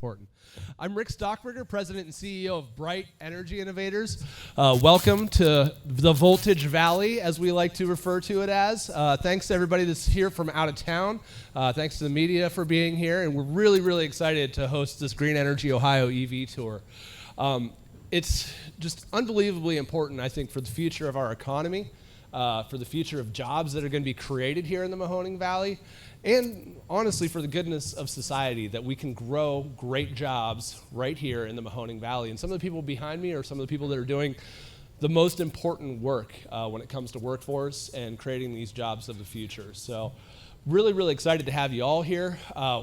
important. I'm Rick Stockberger, President and CEO of BRITE Energy Innovators. Welcome to the Voltage Valley, as we like to refer to it as. Thanks to everybody that's here from out of town. Thanks to the media for being here, and we're really, really excited to host this Green Energy Ohio EV Tour. It's just unbelievably important, I think, for the future of our economy, for the future of jobs that are going to be created here in the Mahoning Valley, and honestly for the goodness of society, that we can grow great jobs right here in the Mahoning Valley. And some of the people behind me are some of the people that are doing the most important work when it comes to workforce and creating these jobs of the future. So really, really excited to have you all here.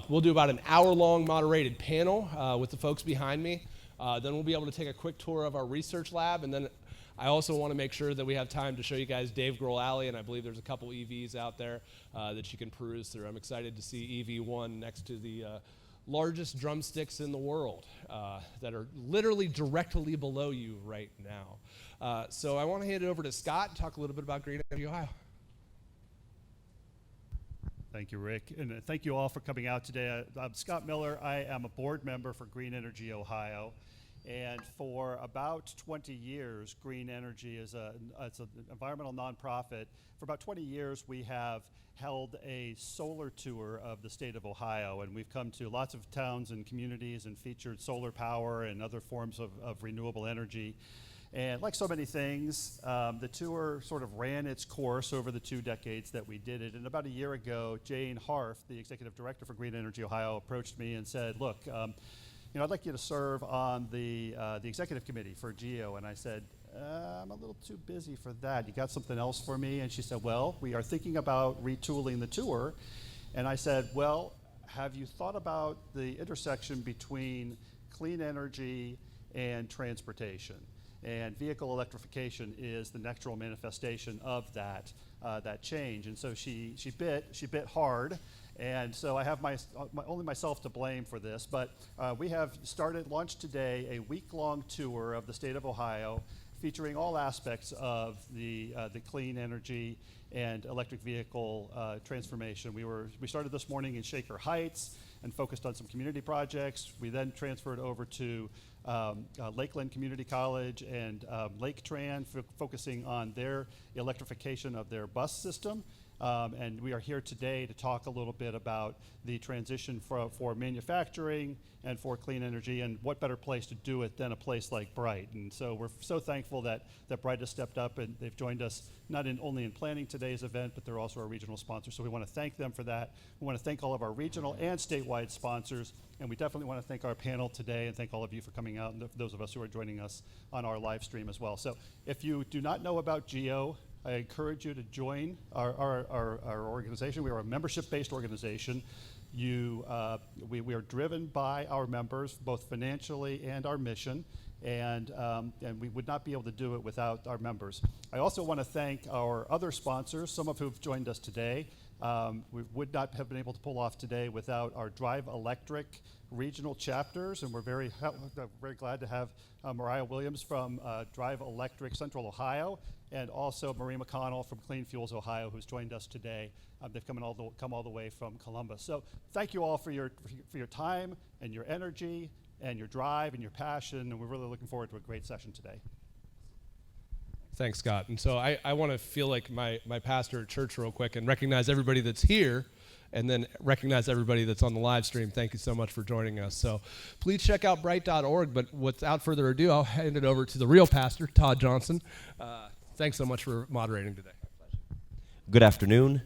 We'll do about an hour-long moderated panel with the folks behind me. Then we'll be able to take a quick tour of our research lab, and then I also want to make sure that we have time to show you guys Dave Grohl Alley, and I believe there's a couple EVs out there that you can peruse through. I'm excited to see EV1 next to the largest drumsticks in the world that are literally directly below you right now. So I want to hand it over to Scott to talk a little bit about Green Energy Ohio. Thank you, Rick, and thank you all for coming out today. I'm Scott Miller. I am a board member for Green Energy Ohio. And for about 20 years, Green Energy is it's an environmental nonprofit. For about 20 years, we have held a solar tour of the state of Ohio, and we've come to lots of towns and communities and featured solar power and other forms of renewable energy. And like so many things, the tour sort of ran its course over the 2 decades that we did it. And about a year ago, Jane Harf, the executive director for Green Energy Ohio, approached me and said, look, I'd like you to serve on the executive committee for GEO. And I said, I'm a little too busy for that. You got something else for me? And she said, well, we are thinking about retooling the tour. And I said, well, have you thought about the intersection between clean energy and transportation? And vehicle electrification is the natural manifestation of that change. And so she bit hard. And so I have only myself to blame for this, but we have launched today a week-long tour of the state of Ohio, featuring all aspects of the clean energy and electric vehicle transformation. We started this morning in Shaker Heights and focused on some community projects. We then transferred over to Lakeland Community College and Lake Tran, focusing on their electrification of their bus system. And we are here today to talk a little bit about the transition for manufacturing and for clean energy, and what better place to do it than a place like BRITE. And so we're so thankful that BRITE has stepped up, and they've joined us not only in planning today's event, but they're also our regional sponsor. So we want to thank them for that. We want to thank all of our regional and statewide sponsors, and we definitely want to thank our panel today and thank all of you for coming out, and those of us who are joining us on our live stream as well. So if you do not know about GEO, I encourage you to join our organization. We are a membership-based organization. We are driven by our members, both financially and our mission, and we would not be able to do it without our members. I also want to thank our other sponsors, some of who have joined us today. We would not have been able to pull off today without our Drive Electric regional chapters, and we're very glad to have Mariah Williams from Drive Electric Central Ohio, and also Marie McConnell from Clean Fuels Ohio, who's joined us today. They've come all the way from Columbus. So thank you all for your time and your energy and your drive and your passion, and we're really looking forward to a great session today. Thanks, Scott. And so I want to feel like my pastor at church real quick and recognize everybody that's here, and then recognize everybody that's on the live stream. Thank you so much for joining us. So please check out brite.org, but without further ado, I'll hand it over to the real pastor, Todd Johnson. Thanks so much for moderating today. Good afternoon,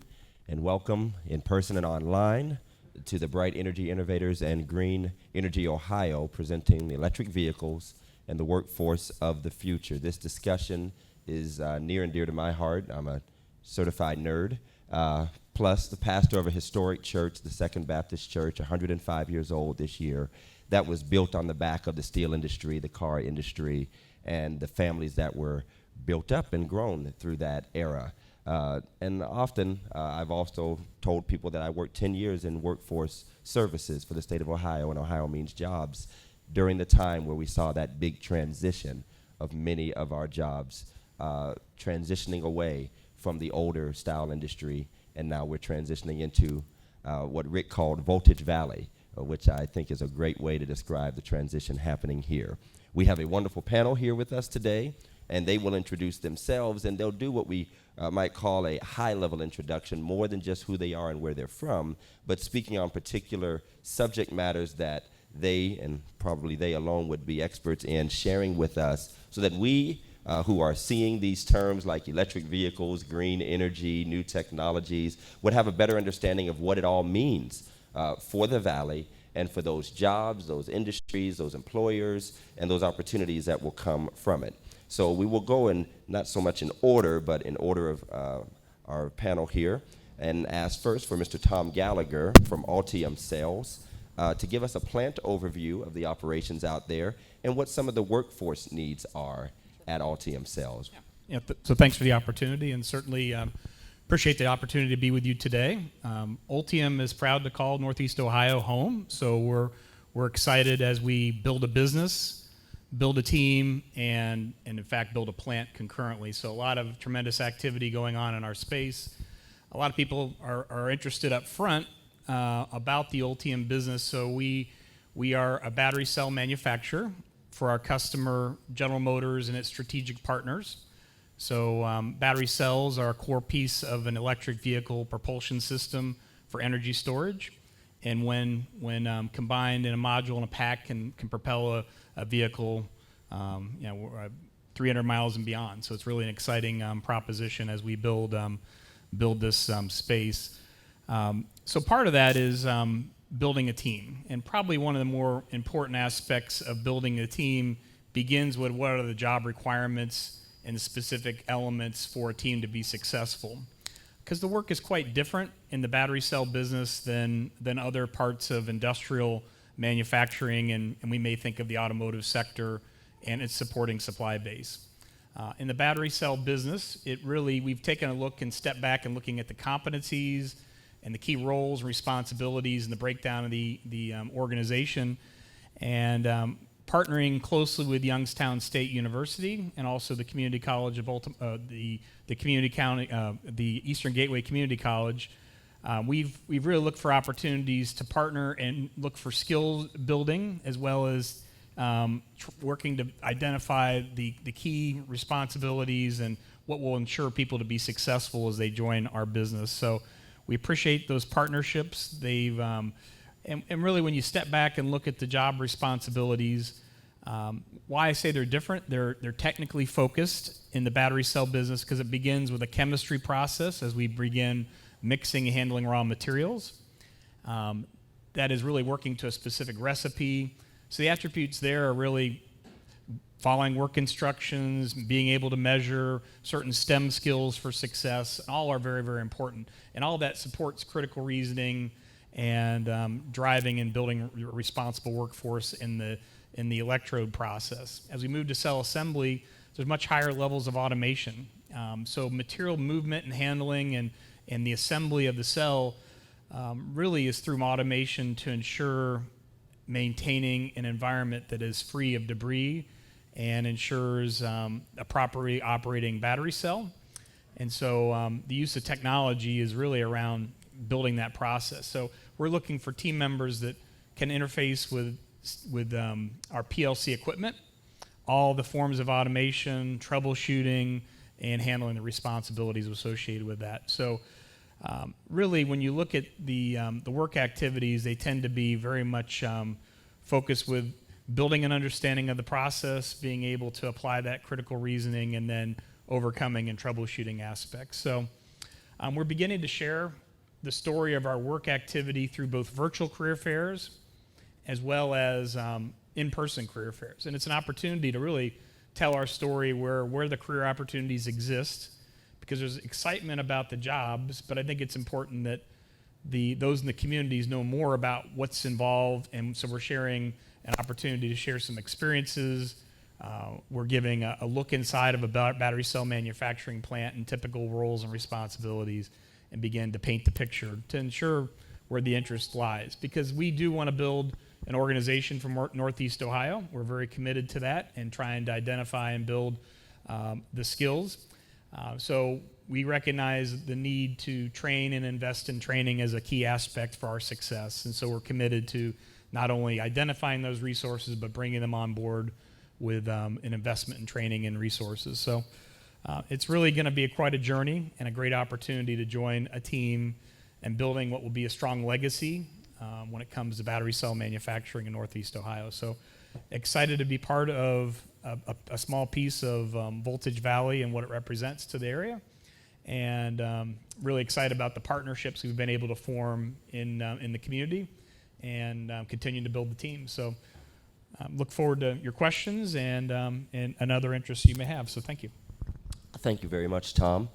and welcome in person and online to the BRITE Energy Innovators and Green Energy Ohio, presenting the electric vehicles and the workforce of the future. This discussion is near and dear to my heart. I'm a certified nerd, plus the pastor of a historic church, the Second Baptist Church, 105 years old this year, that was built on the back of the steel industry, the car industry, and the families that were built up and grown through that era. And often, I've also told people that I worked 10 years in workforce services for the state of Ohio, and Ohio means jobs, during the time where we saw that big transition of many of our jobs transitioning away from the older style industry, and now we're transitioning into what Rick called Voltage Valley, which I think is a great way to describe the transition happening here. We have a wonderful panel here with us today, and they will introduce themselves, and they'll do what we might call a high-level introduction, more than just who they are and where they're from, but speaking on particular subject matters that they, and probably they alone, would be experts in, sharing with us so that we who are seeing these terms like electric vehicles, green energy, new technologies, would have a better understanding of what it all means for the Valley and for those jobs, those industries, those employers, and those opportunities that will come from it. So we will go in not so much in order, but in order of our panel here, and ask first for Mr. Tom Gallagher from Altium Sales to give us a plant overview of the operations out there and what some of the workforce needs are at Altium Sales. So thanks for the opportunity, and certainly appreciate the opportunity to be with you today. Altium is proud to call Northeast Ohio home, so we're excited as we build a business, build a team, and in fact build a plant concurrently. So a lot of tremendous activity going on in our space. A lot of people are interested up front about the Altium business. So we are a battery cell manufacturer for our customer General Motors and its strategic partners. So battery cells are a core piece of an electric vehicle propulsion system for energy storage, and when combined in a module and a pack can propel a vehicle 300 miles and beyond. So it's really an exciting proposition as we build this space. So part of that is building a team, and probably one of the more important aspects of building a team begins with what are the job requirements and the specific elements for a team to be successful. Because the work is quite different in the battery cell business than other parts of industrial manufacturing, and we may think of the automotive sector and its supporting supply base. In the battery cell business, we've taken a look and stepped back and looking at the competencies and the key roles, responsibilities, and the breakdown of the organization, and partnering closely with Youngstown State University and also the Community College of the Eastern Gateway Community College. We've really looked for opportunities to partner and look for skills building, as well as working to identify the key responsibilities and what will ensure people to be successful as they join our business. So we appreciate those partnerships. They've and really, when you step back and look at the job responsibilities, why I say they're different, they're technically focused in the battery cell business because it begins with a chemistry process as we begin mixing and handling raw materials. That is really working to a specific recipe. So the attributes there are really following work instructions, being able to measure certain STEM skills for success, and all are very, very important. And all of that supports critical reasoning and driving and building a responsible workforce in the electrode process. As we move to cell assembly, there's much higher levels of automation. So material movement and handling and the assembly of the cell really is through automation to ensure maintaining an environment that is free of debris and ensures a properly operating battery cell. And so the use of technology is really around building that process. So we're looking for team members that can interface with our PLC equipment, all the forms of automation, troubleshooting, and handling the responsibilities associated with that. So really, when you look at the work activities, they tend to be very much focused with building an understanding of the process, being able to apply that critical reasoning, and then overcoming and troubleshooting aspects. So we're beginning to share the story of our work activity through both virtual career fairs as well as in-person career fairs. And it's an opportunity to really tell our story where the career opportunities exist, because there's excitement about the jobs, but I think it's important that those in the communities know more about what's involved, and so we're sharing an opportunity to share some experiences. We're giving a look inside of a battery cell manufacturing plant and typical roles and responsibilities, and begin to paint the picture to ensure where the interest lies. Because we do want to build an organization from Northeast Ohio. We're very committed to that and trying to identify and build the skills. So we recognize the need to train and invest in training as a key aspect for our success. And so we're committed to not only identifying those resources, but bringing them on board with an investment in training and resources. So it's really going to be quite a journey and a great opportunity to join a team and building what will be a strong legacy when it comes to battery cell manufacturing in Northeast Ohio. So excited to be part of a small piece of Voltage Valley and what it represents to the area, and really excited about the partnerships we've been able to form in the community, and continuing to build the team. So look forward to your questions and other interests you may have. So thank you. Thank you very much, Tom.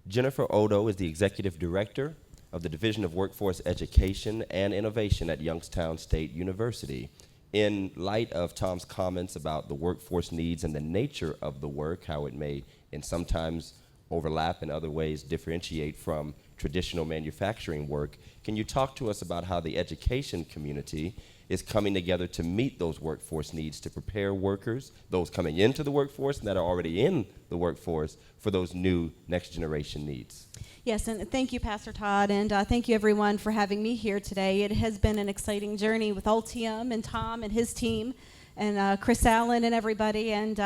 Jennifer Odo is the Executive Director of the Division of Workforce Education and Innovation at Youngstown State University. In light of Tom's comments about the workforce needs and the nature of the work, how it may and sometimes overlap in other ways differentiate from traditional manufacturing work, can you talk to us about how the education community is coming together to meet those workforce needs, to prepare workers, those coming into the workforce and that are already in the workforce, for those new next generation needs? Yes, and thank you, Pastor Todd, and thank you, everyone, for having me here today. It has been an exciting journey with Ultium and Tom and his team, and Chris Allen and everybody. And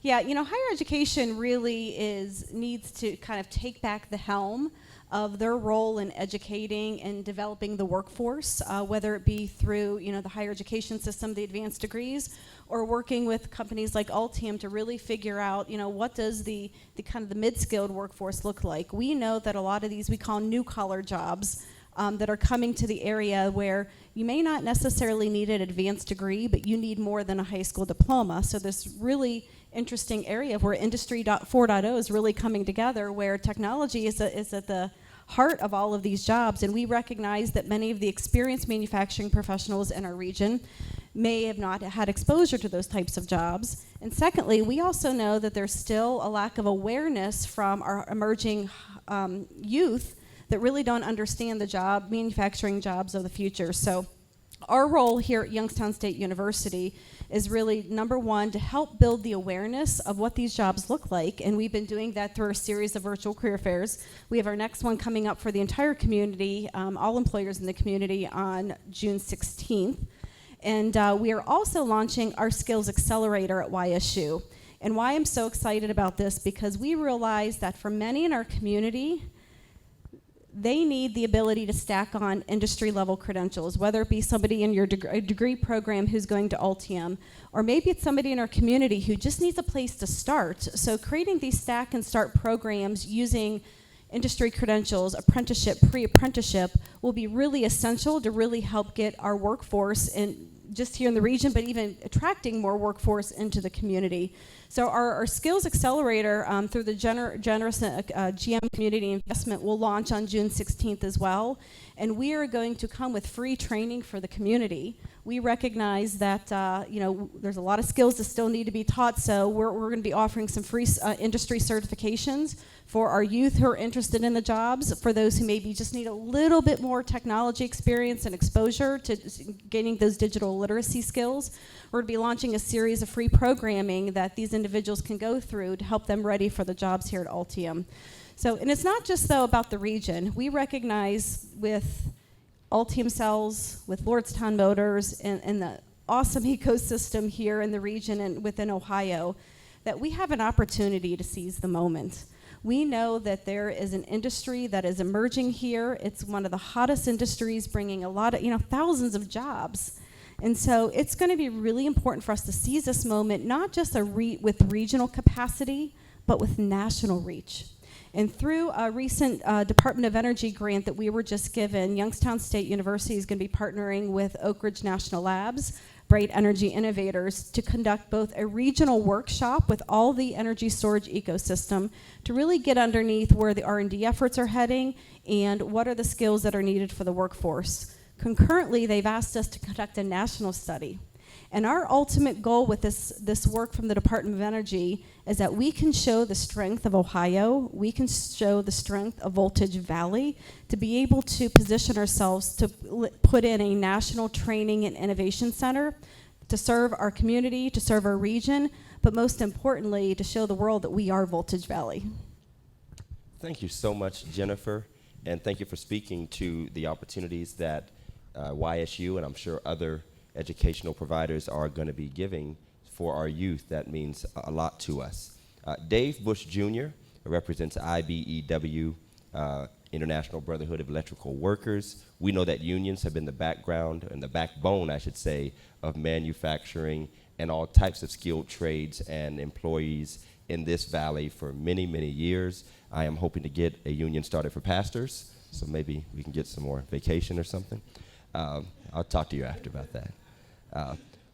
yeah, you know, higher education really needs to kind of take back the helm of their role in educating and developing the workforce, whether it be through, you know, the higher education system, the advanced degrees, or working with companies like Ultium to really figure out, you know, what does the kind of the mid-skilled workforce look like. We know that a lot of these we call new-collar jobs that are coming to the area where you may not necessarily need an advanced degree, but you need more than a high school diploma. So this really interesting area where Industry 4.0 is really coming together, where technology is at the heart of all of these jobs, and we recognize that many of the experienced manufacturing professionals in our region may have not had exposure to those types of jobs. And secondly, we also know that there's still a lack of awareness from our emerging youth that really don't understand the manufacturing jobs of the future. So our role here at Youngstown State University is really, number one, to help build the awareness of what these jobs look like, and we've been doing that through a series of virtual career fairs. We have our next one coming up for the entire community, all employers in the community, on June 16th. And we are also launching our Skills Accelerator at YSU. And why I'm so excited about this, because we realize that for many in our community, they need the ability to stack on industry-level credentials, whether it be somebody in your degree program who's going to Ultium, or maybe it's somebody in our community who just needs a place to start. So creating these stack and start programs using industry credentials, apprenticeship, pre-apprenticeship, will be really essential to really help get our workforce in just here in the region, but even attracting more workforce into the community. So our Skills Accelerator through the generous GM Community Investment will launch on June 16th as well. And we are going to come with free training for the community. We recognize that you know, there's a lot of skills that still need to be taught, so we're going to be offering some free industry certifications for our youth who are interested in the jobs, for those who maybe just need a little bit more technology experience and exposure to gaining those digital literacy skills. We're going to be launching a series of free programming that these individuals can go through to help them ready for the jobs here at Ultium. So, and it's not just, though, about the region. We recognize with Ultium Cells, with Lordstown Motors, and the awesome ecosystem here in the region and within Ohio, that we have an opportunity to seize the moment. We know that there is an industry that is emerging here. It's one of the hottest industries, bringing a lot of, you know, thousands of jobs. And so it's going to be really important for us to seize this moment, not just with regional capacity, but with national reach. And through a recent Department of Energy grant that we were just given, Youngstown State University is going to be partnering with Oak Ridge National Labs, BRITE Energy Innovators, to conduct both a regional workshop with all the energy storage ecosystem to really get underneath where the R&D efforts are heading and what are the skills that are needed for the workforce. Concurrently, they've asked us to conduct a national study. And our ultimate goal with this work from the Department of Energy is that we can show the strength of Ohio, we can show the strength of Voltage Valley to be able to position ourselves to put in a national training and innovation center to serve our community, to serve our region, but most importantly, to show the world that we are Voltage Valley. Thank you so much, Jennifer, and thank you for speaking to the opportunities that YSU, and I'm sure other educational providers are going to be giving for our youth. That means a lot to us. Dave Bush Jr. represents IBEW, International Brotherhood of Electrical Workers. We know that unions have been the background and the backbone, I should say, of manufacturing and all types of skilled trades and employees in this valley for many, many years. I am hoping to get a union started for pastors, so maybe we can get some more vacation or something. I'll talk to you after about that.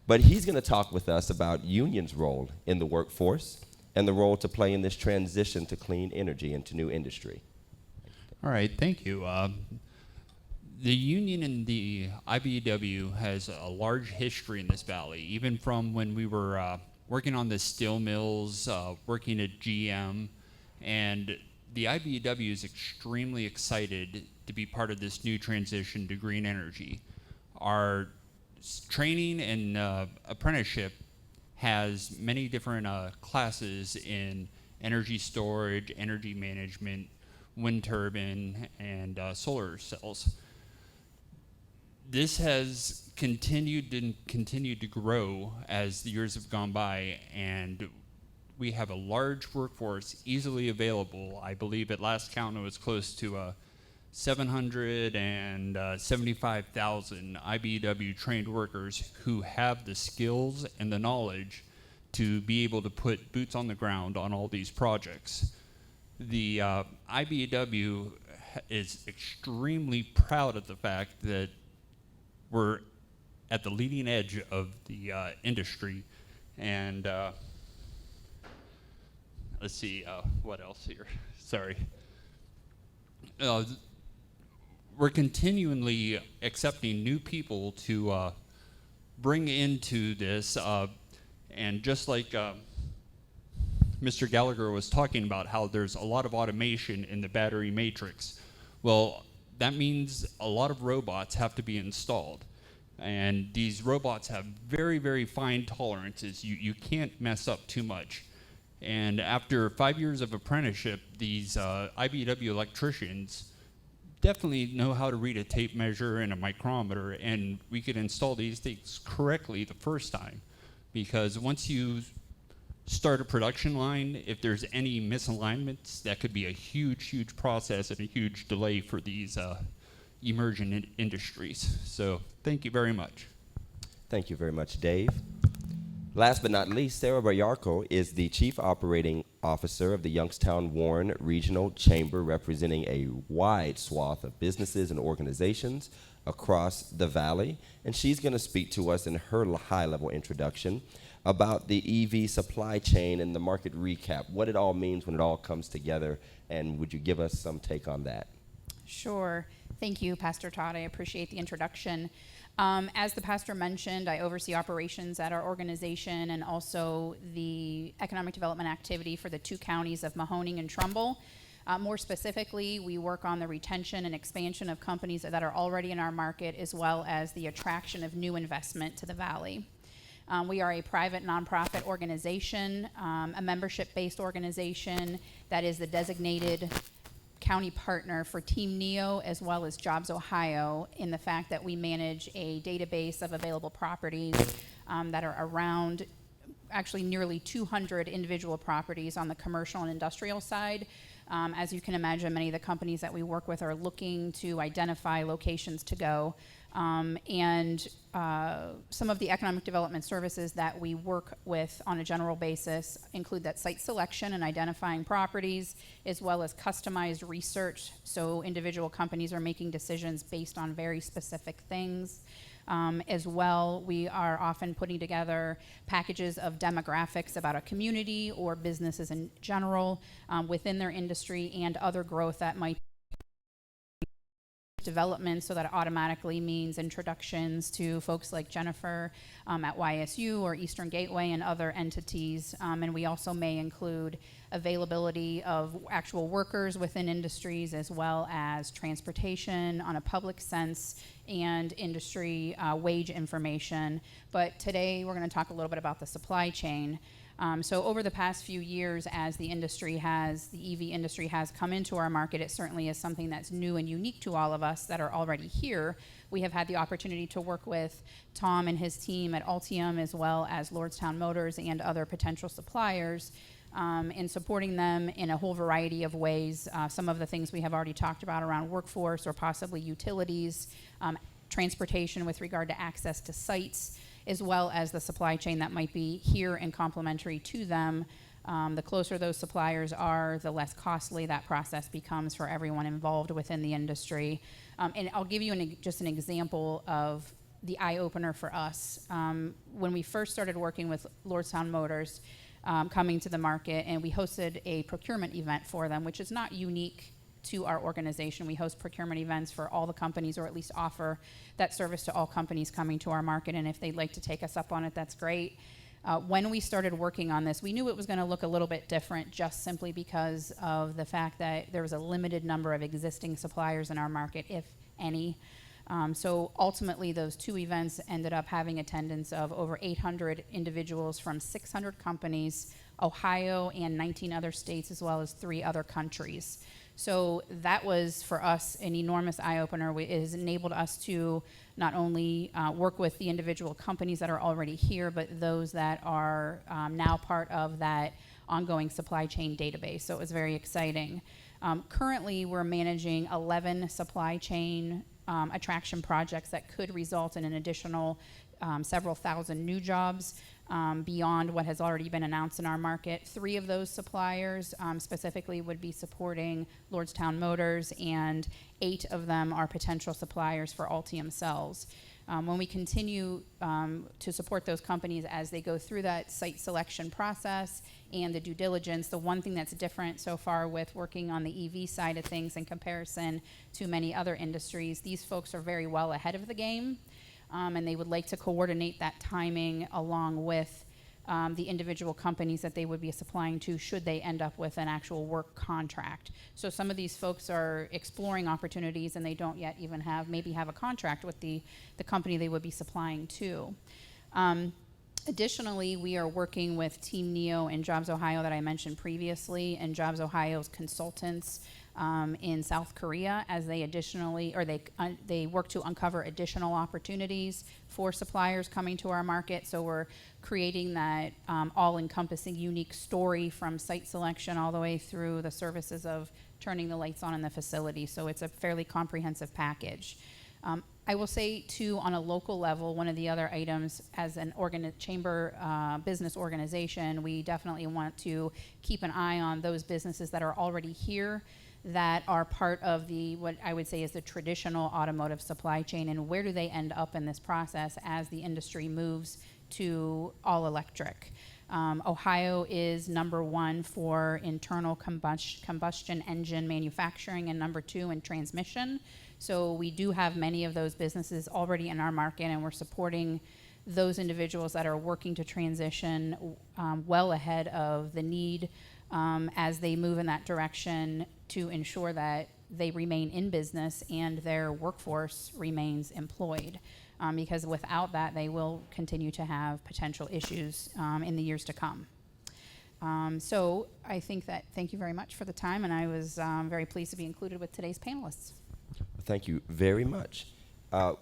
But he's going to talk with us about unions' role in the workforce and the role to play in this transition to clean energy and to new industry. All right, thank you. The union in the IBEW has a large history in this valley, even from when we were working on the steel mills, working at GM, and the IBEW is extremely excited to be part of this new transition to green energy. Our training and apprenticeship has many different classes in energy storage, energy management, wind turbine, and solar cells. This has continued to grow as the years have gone by, and we have a large workforce easily available. I believe at last count it was close to 775,000 IBEW trained workers who have the skills and the knowledge to be able to put boots on the ground on all these projects. The IBEW is extremely proud of the fact that we're at the leading edge of the industry, and let's see, what else here? Sorry. We're continually accepting new people to bring into this, and just like Mr. Gallagher was talking about how there's a lot of automation in the battery matrix. Well, that means a lot of robots have to be installed. And these robots have very, very fine tolerances. You can't mess up too much. And after 5 years of apprenticeship, these IBEW electricians definitely know how to read a tape measure and a micrometer, and we could install these things correctly the first time. Because once you start a production line, if there's any misalignments, that could be a huge, huge process and a huge delay for these emerging industries. So thank you very much. Thank you very much, Dave. Last but not least, Sarah Bayarko is the Chief Operating Officer of the Youngstown Warren Regional Chamber, representing a wide swath of businesses and organizations across the valley. And she's going to speak to us in her high-level introduction about the EV supply chain and the market recap, what it all means when it all comes together, and would you give us some take on that? Sure. Thank you, Pastor Todd. I appreciate the introduction. As the pastor mentioned, I oversee operations at our organization and also the economic development activity for the 2 counties of Mahoning and Trumbull. More specifically, we work on the retention and expansion of companies that are already in our market, as well as the attraction of new investment to the valley. We are a private nonprofit organization, a membership-based organization that is the designated county partner for Team NEO as well as Jobs Ohio, in the fact that we manage a database of available properties that are around actually nearly 200 individual properties on the commercial and industrial side. As you can imagine, many of the companies that we work with are looking to identify locations to go. Some of the economic development services that we work with on a general basis include that site selection and identifying properties, as well as customized research. So individual companies are making decisions based on very specific things. As well, we are often putting together packages of demographics about a community or businesses in general within their industry and other growth that might development, so that automatically means introductions to folks like Jennifer at YSU or Eastern Gateway and other entities. And we also may include availability of actual workers within industries, as well as transportation on a public sense and industry wage information. But today we're going to talk a little bit about the supply chain. So over the past few years, as the EV industry has come into our market, it certainly is something that's new and unique to all of us that are already here. We have had the opportunity to work with Tom and his team at Ultium, as well as Lordstown Motors and other potential suppliers, in supporting them in a whole variety of ways. Some of the things we have already talked about around workforce or possibly utilities, transportation with regard to access to sites, as well as the supply chain that might be here and complementary to them. The closer those suppliers are, the less costly that process becomes for everyone involved within the industry. And I'll give you just an example of the eye-opener for us. When we first started working with Lordstown Motors, coming to the market, and we hosted a procurement event for them, which is not unique to our organization. We host procurement events for all the companies, or at least offer that service to all companies coming to our market, and if they'd like to take us up on it, that's great. When we started working on this, we knew it was going to look a little bit different, just simply because of the fact that there was a limited number of existing suppliers in our market, if any. So ultimately, those two events ended up having attendance of over 800 individuals from 600 companies, Ohio and 19 other states, as well as 3 other countries. So that was, for us, an enormous eye-opener. It has enabled us to not only work with the individual companies that are already here, but those that are now part of that ongoing supply chain database. So it was very exciting. Currently, we're managing 11 supply chain attraction projects that could result in an additional several thousand new jobs. Beyond what has already been announced in our market. 3 of those suppliers specifically would be supporting Lordstown Motors, and 8 of them are potential suppliers for Ultium cells. When we continue to support those companies as they go through that site selection process and the due diligence, the one thing that's different so far with working on the EV side of things in comparison to many other industries, these folks are very well ahead of the game. And they would like to coordinate that timing along with the individual companies that they would be supplying to, should they end up with an actual work contract. So some of these folks are exploring opportunities, and they don't yet even maybe have a contract with the company they would be supplying to. Additionally, we are working with Team NEO and Jobs Ohio that I mentioned previously, and Jobs Ohio's consultants in South Korea, as they work to uncover additional opportunities for suppliers coming to our market. So we're creating that all-encompassing unique story from site selection all the way through the services of turning the lights on in the facility. So it's a fairly comprehensive package. I will say, too, on a local level, one of the other items as an chamber business organization, we definitely want to keep an eye on those businesses that are already here, that are part of what I would say is the traditional automotive supply chain, and where do they end up in this process as the industry moves to all electric. Ohio is number 1 for internal combustion engine manufacturing, and number 2 in transmission. So we do have many of those businesses already in our market, and we're supporting those individuals that are working to transition well ahead of the need as they move in that direction, to ensure that they remain in business and their workforce remains employed. Because without that, they will continue to have potential issues in the years to come. So I think that, thank you very much for the time, and I was very pleased to be included with today's panelists. Thank you very much.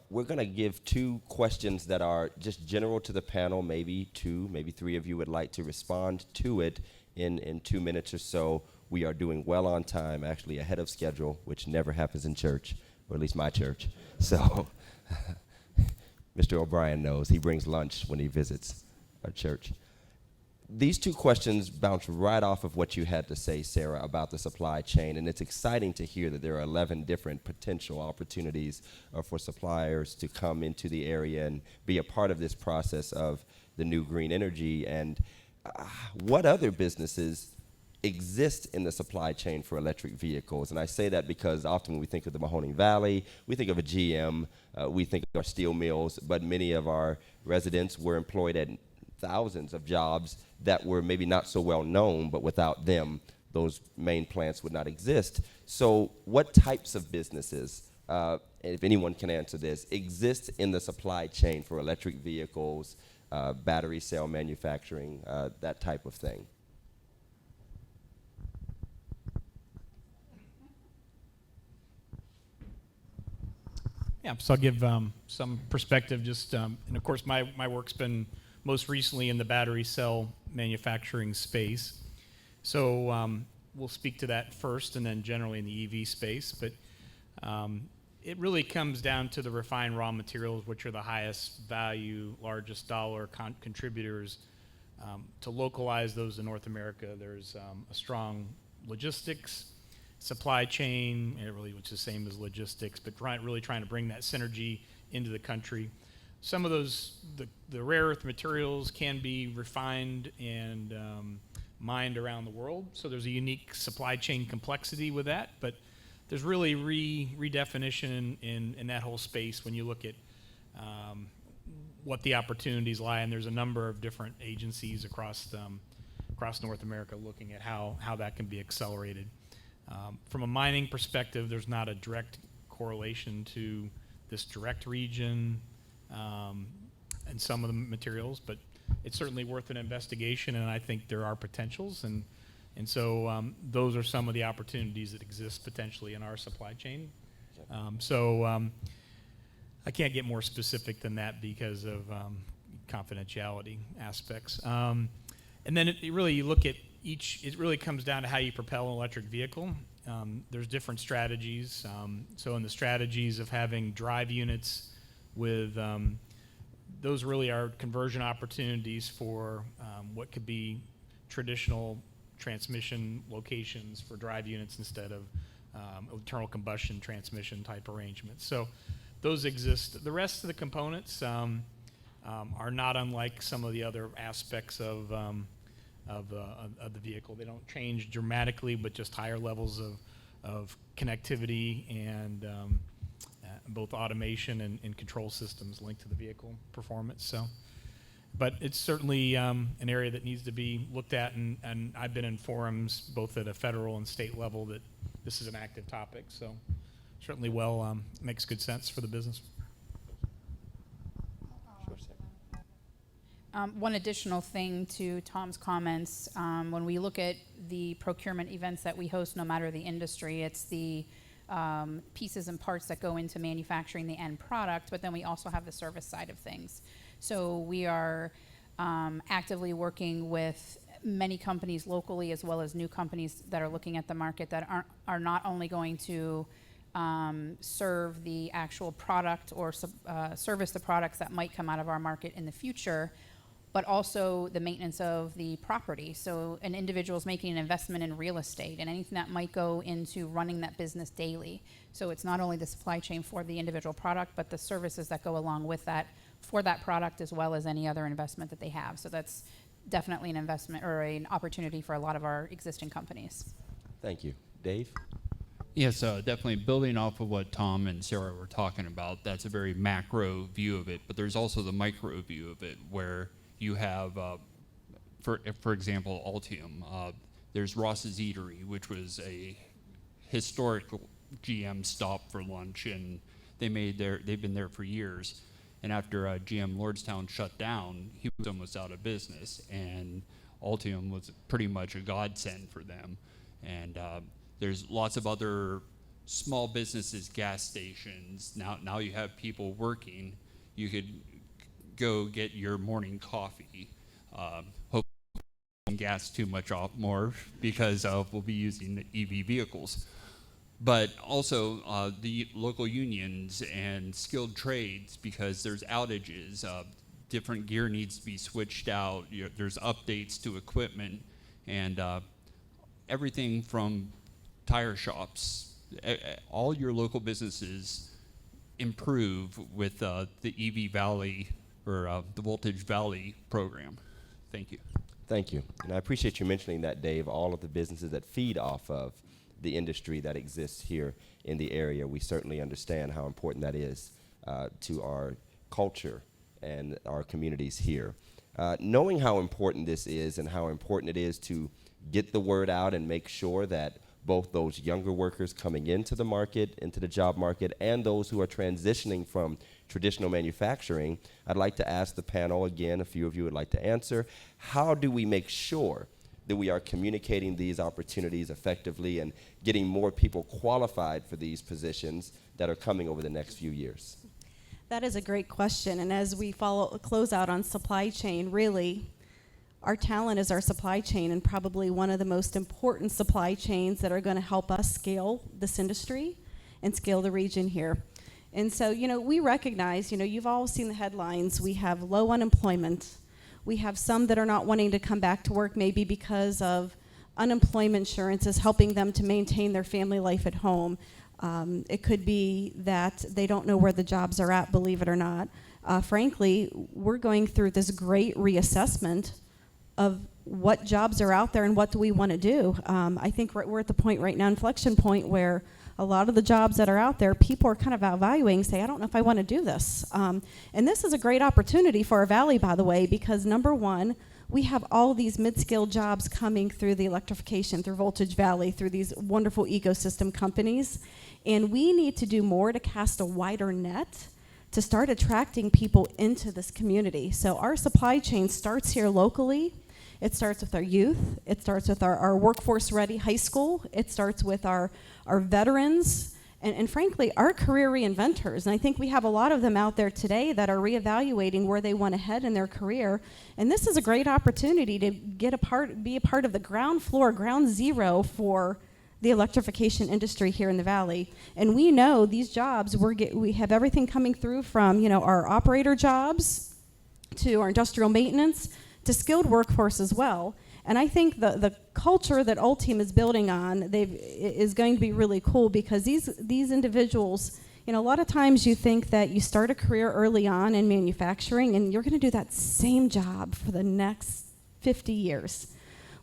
We're going to give 2 questions that are just general to the panel. Maybe 2, maybe 3 of you would like to respond to it in 2 minutes or so. We are doing well on time, actually ahead of schedule, which never happens in church, or at least my church. So Mr. O'Brien knows. He brings lunch when he visits our church. These 2 questions bounce right off of what you had to say, Sarah, about the supply chain, and it's exciting to hear that there are 11 different potential opportunities for suppliers to come into the area and be a part of this process of the new green energy. And what other businesses exist in the supply chain for electric vehicles? And I say that because often when we think of the Mahoning Valley, we think of a GM, we think of our steel mills, but many of our residents were employed at thousands of jobs that were maybe not so well known, but without them, those main plants would not exist. So what types of businesses, if anyone can answer this, exist in the supply chain for electric vehicles battery cell manufacturing, that type of thing. Yeah, so I'll give some perspective. And of course, my work's been most recently in the battery cell manufacturing space. So we'll speak to that first, and then generally in the EV space. But it really comes down to the refined raw materials, which are the highest value, largest dollar contributors. To localize those in North America, there's a strong logistics supply chain, which is the same as logistics, but really trying to bring that synergy into the country. Some of those, the rare earth materials can be refined and mined around the world, so there's a unique supply chain complexity with that, but there's really redefinition in that whole space when you look at what the opportunities lie, and there's a number of different agencies across North America looking at how that can be accelerated. From a mining perspective, there's not a direct correlation to this direct region and some of the materials, but it's certainly worth an investigation, and I think there are potentials, and so those are some of the opportunities that exist potentially in our supply chain. I can't get more specific than that because of confidentiality aspects. And then you look at it really comes down to how you propel an electric vehicle. There's different strategies. So in the strategies of having drive units with, those really are conversion opportunities for what could be traditional transmission locations for drive units instead of internal combustion transmission type arrangements. So those exist. The rest of the components are not unlike some of the other aspects of the vehicle. They don't change dramatically, but just higher levels of connectivity and both automation and control systems linked to the vehicle performance. So, but it's certainly an area that needs to be looked at, and I've been in forums both at a federal and state level that this is an active topic. So certainly makes good sense for the business. One additional thing to Tom's comments, when we look at the procurement events that we host, no matter the industry, it's the pieces and parts that go into manufacturing the end product, but then we also have the service side of things. So we are actively working with many companies locally as well as new companies that are looking at the market that are not only going to serve the actual product or service the products that might come out of our market in the future, but also the maintenance of the property. So an individual is making an investment in real estate and anything that might go into running that business daily. So it's not only the supply chain for the individual product, but the services that go along with that for that product, as well as any other investment that they have. So that's definitely an investment or an opportunity for a lot of our existing companies. Thank you. Dave? Yes, definitely building off of what Tom and Sarah were talking about, that's a very macro view of it, but there's also the micro view of it where you have, for example, Altium. There's Ross's Eatery, which was a historic GM stop for lunch, and they've been there for years. And after GM Lordstown shut down, he was almost out of business, and Altium was pretty much a godsend for them. And there's lots of other small businesses, gas stations. Now you have people working. You could go get your morning coffee. Hopefully don't gas too much off more because we'll be using the EV vehicles. But also the local unions and skilled trades, because there's outages, different gear needs to be switched out, there's updates to equipment, and everything from tire shops, all your local businesses improve with the EV Valley or the Voltage Valley program. Thank you. Thank you. And I appreciate you mentioning that, Dave, all of the businesses that feed off of the industry that exists here in the area. We certainly understand how important that is to our culture and our communities here. Knowing how important this is and how important it is to get the word out and make sure that both those younger workers coming into the market, into the job market, and those who are transitioning from traditional manufacturing, I'd like to ask the panel again, a few of you would like to answer, how do we make sure that we are communicating these opportunities effectively and getting more people qualified for these positions that are coming over the next few years? That is a great question. And as we close out on supply chain, really, our talent is our supply chain, and probably one of the most important supply chains that are going to help us scale this industry and scale the region here. And so, we recognize, you've all seen the headlines. We have low unemployment. We have some that are not wanting to come back to work, maybe because of unemployment insurance is helping them to maintain their family life at home. It could be that they don't know where the jobs are at, believe it or not. Frankly, we're going through this great reassessment of what jobs are out there and what do we want to do. I think we're at the point right now, inflection point, where a lot of the jobs that are out there, people are kind of evaluating, say, I don't know if I want to do this. And this is a great opportunity for our valley, by the way, because number one, we have all these mid-scale jobs coming through the electrification, through Voltage Valley, through these wonderful ecosystem companies. And we need to do more to cast a wider net to start attracting people into this community. So our supply chain starts here locally. It starts with our youth. It starts with our workforce-ready high school. It starts with our veterans and frankly, our career reinventors. And I think we have a lot of them out there today that are reevaluating where they want to head in their career. And this is a great opportunity to be a part of the ground floor, ground zero for the electrification industry here in the Valley. And we know these jobs, we have everything coming through from our operator jobs to our industrial maintenance to skilled workforce as well. And I think the culture that Ultium is building on is going to be really cool, because these individuals, a lot of times you think that you start a career early on in manufacturing and you're going to do that same job for the next 50 years.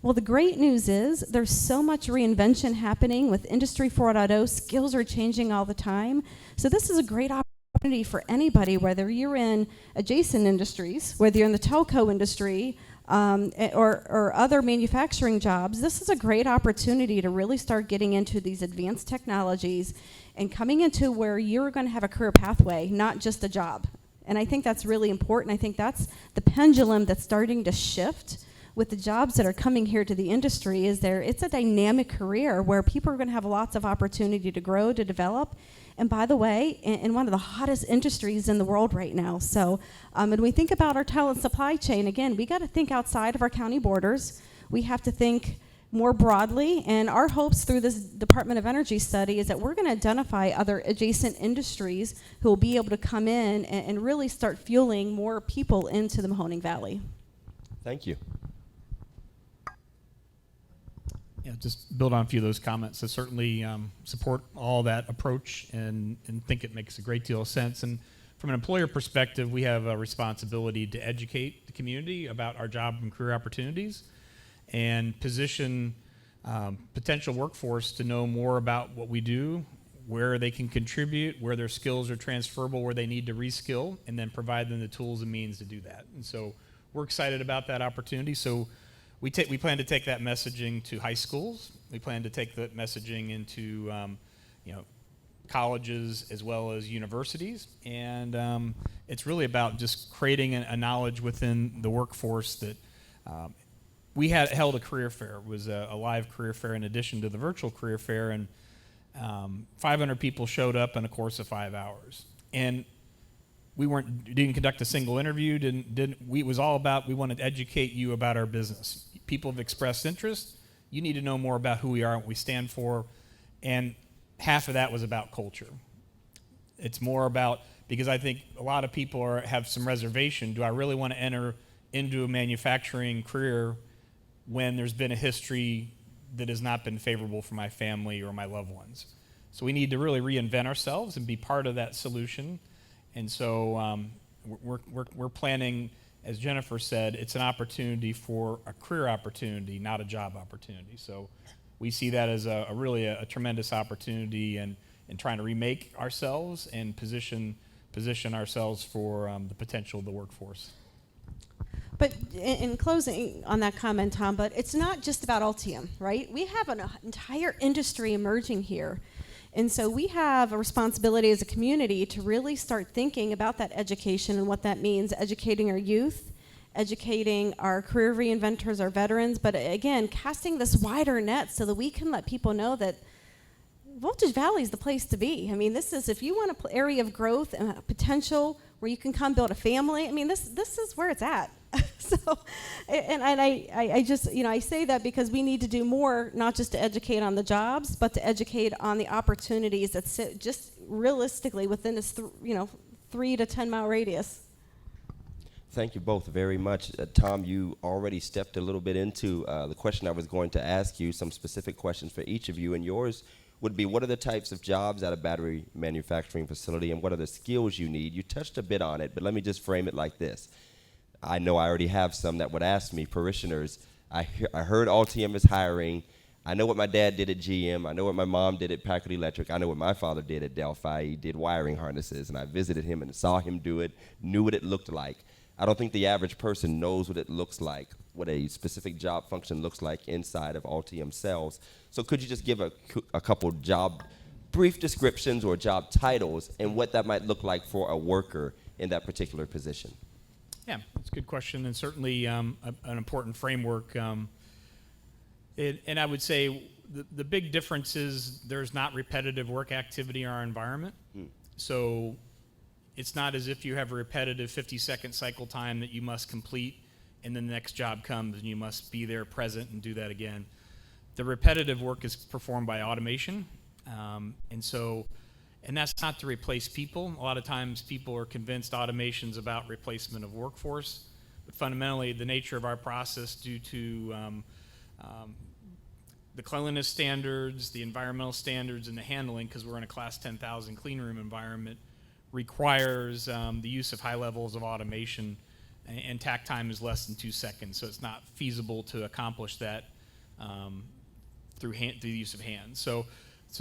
Well, the great news is there's so much reinvention happening with Industry 4.0. Skills are changing all the time. So this is a great opportunity for anybody, whether you're in adjacent industries, whether you're in the telco industry, or other manufacturing jobs. This is a great opportunity to really start getting into these advanced technologies and coming into where you're going to have a career pathway, not just a job. And I think that's really important. I think that's the pendulum that's starting to shift with the jobs that are coming here to the industry. It's a dynamic career where people are going to have lots of opportunity to grow, to develop. And by the way, in one of the hottest industries in the world right now. So when we think about our talent supply chain, again, we got to think outside of our county borders. We have to think more broadly. And our hopes through this Department of Energy study is that we're going to identify other adjacent industries who will be able to come in and really start fueling more people into the Mahoning Valley. Thank you. Yeah, just build on a few of those comments. So certainly support all that approach and think it makes a great deal of sense. And from an employer perspective, we have a responsibility to educate the community about our job and career opportunities and position potential workforce to know more about what we do, where they can contribute, where their skills are transferable, where they need to reskill, and then provide them the tools and means to do that. And so we're excited about that opportunity. So we plan to take that messaging to high schools. We plan to take that messaging into colleges as well as universities. And it's really about just creating a knowledge within the workforce that we held a career fair. It was a live career fair in addition to the virtual career fair, and 500 people showed up in a course of 5 hours. And we didn't conduct a single interview. It was all about, we wanted to educate you about our business. People have expressed interest. You need to know more about who we are and what we stand for. And half of that was about culture. It's more about, because I think a lot of people have some reservation. Do I really want to enter into a manufacturing career when there's been a history that has not been favorable for my family or my loved ones? So we need to really reinvent ourselves and be part of that solution. And so we're planning, as Jennifer said, it's an opportunity for a career opportunity, not a job opportunity. So we see that as really a tremendous opportunity in trying to remake ourselves and position ourselves for the potential of the workforce. But in closing on that comment, Tom, but it's not just about Ultium, right? We have an entire industry emerging here. And so we have a responsibility as a community to really start thinking about that education and what that means, educating our youth, educating our career reinventors, our veterans, but again, casting this wider net so that we can let people know that Voltage Valley is the place to be. I mean, this is, if you want an area of growth and potential where you can come build a family, I mean, this is where it's at. So, and I just, I say that because we need to do more, not just to educate on the jobs, but to educate on the opportunities that sit just realistically within this, 3 to 10 mile radius. Thank you both very much. Tom, you already stepped a little bit into the question I was going to ask you, some specific questions for each of you, and yours would be, what are the types of jobs at a battery manufacturing facility, and what are the skills you need? You touched a bit on it, but let me just frame it like this. I know I already have some that would ask me, parishioners, I heard Altium is hiring. I know what my dad did at GM. I know what my mom did at Packard Electric. I know what my father did at Delphi. He did wiring harnesses, and I visited him and saw him do it, knew what it looked like. I don't think the average person knows what it looks like, what a specific job function looks like inside of Altium cells. So could you just give a couple job brief descriptions or job titles and what that might look like for a worker in that particular position? Yeah, that's a good question, and certainly an important framework. And I would say the big difference is there's not repetitive work activity in our environment. So it's not as if you have a repetitive 50-second cycle time that you must complete, and then the next job comes and you must be there present and do that again. The repetitive work is performed by automation, and that's not to replace people. A lot of times people are convinced automation's about replacement of workforce, but fundamentally the nature of our process, due to the cleanliness standards, the environmental standards, and the handling, because we're in a class 10,000 clean room environment, requires the use of high levels of automation, and tack time is less than 2 seconds, so it's not feasible to accomplish that through the use of hands. So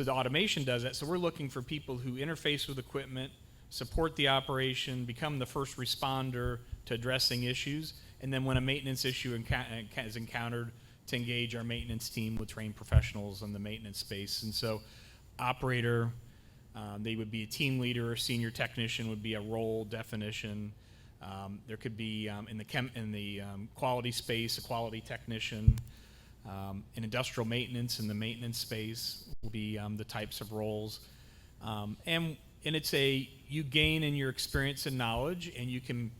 the automation does that. So we're looking for people who interface with equipment, support the operation, become the first responder to addressing issues, and then when a maintenance issue is encountered, to engage our maintenance team with trained professionals in the maintenance space. And so operator, they would be a team leader or senior technician would be a role definition. There could be in the quality space, a quality technician. In industrial maintenance, in the maintenance space, will be the types of roles. And it's you gain in your experience and knowledge, and you can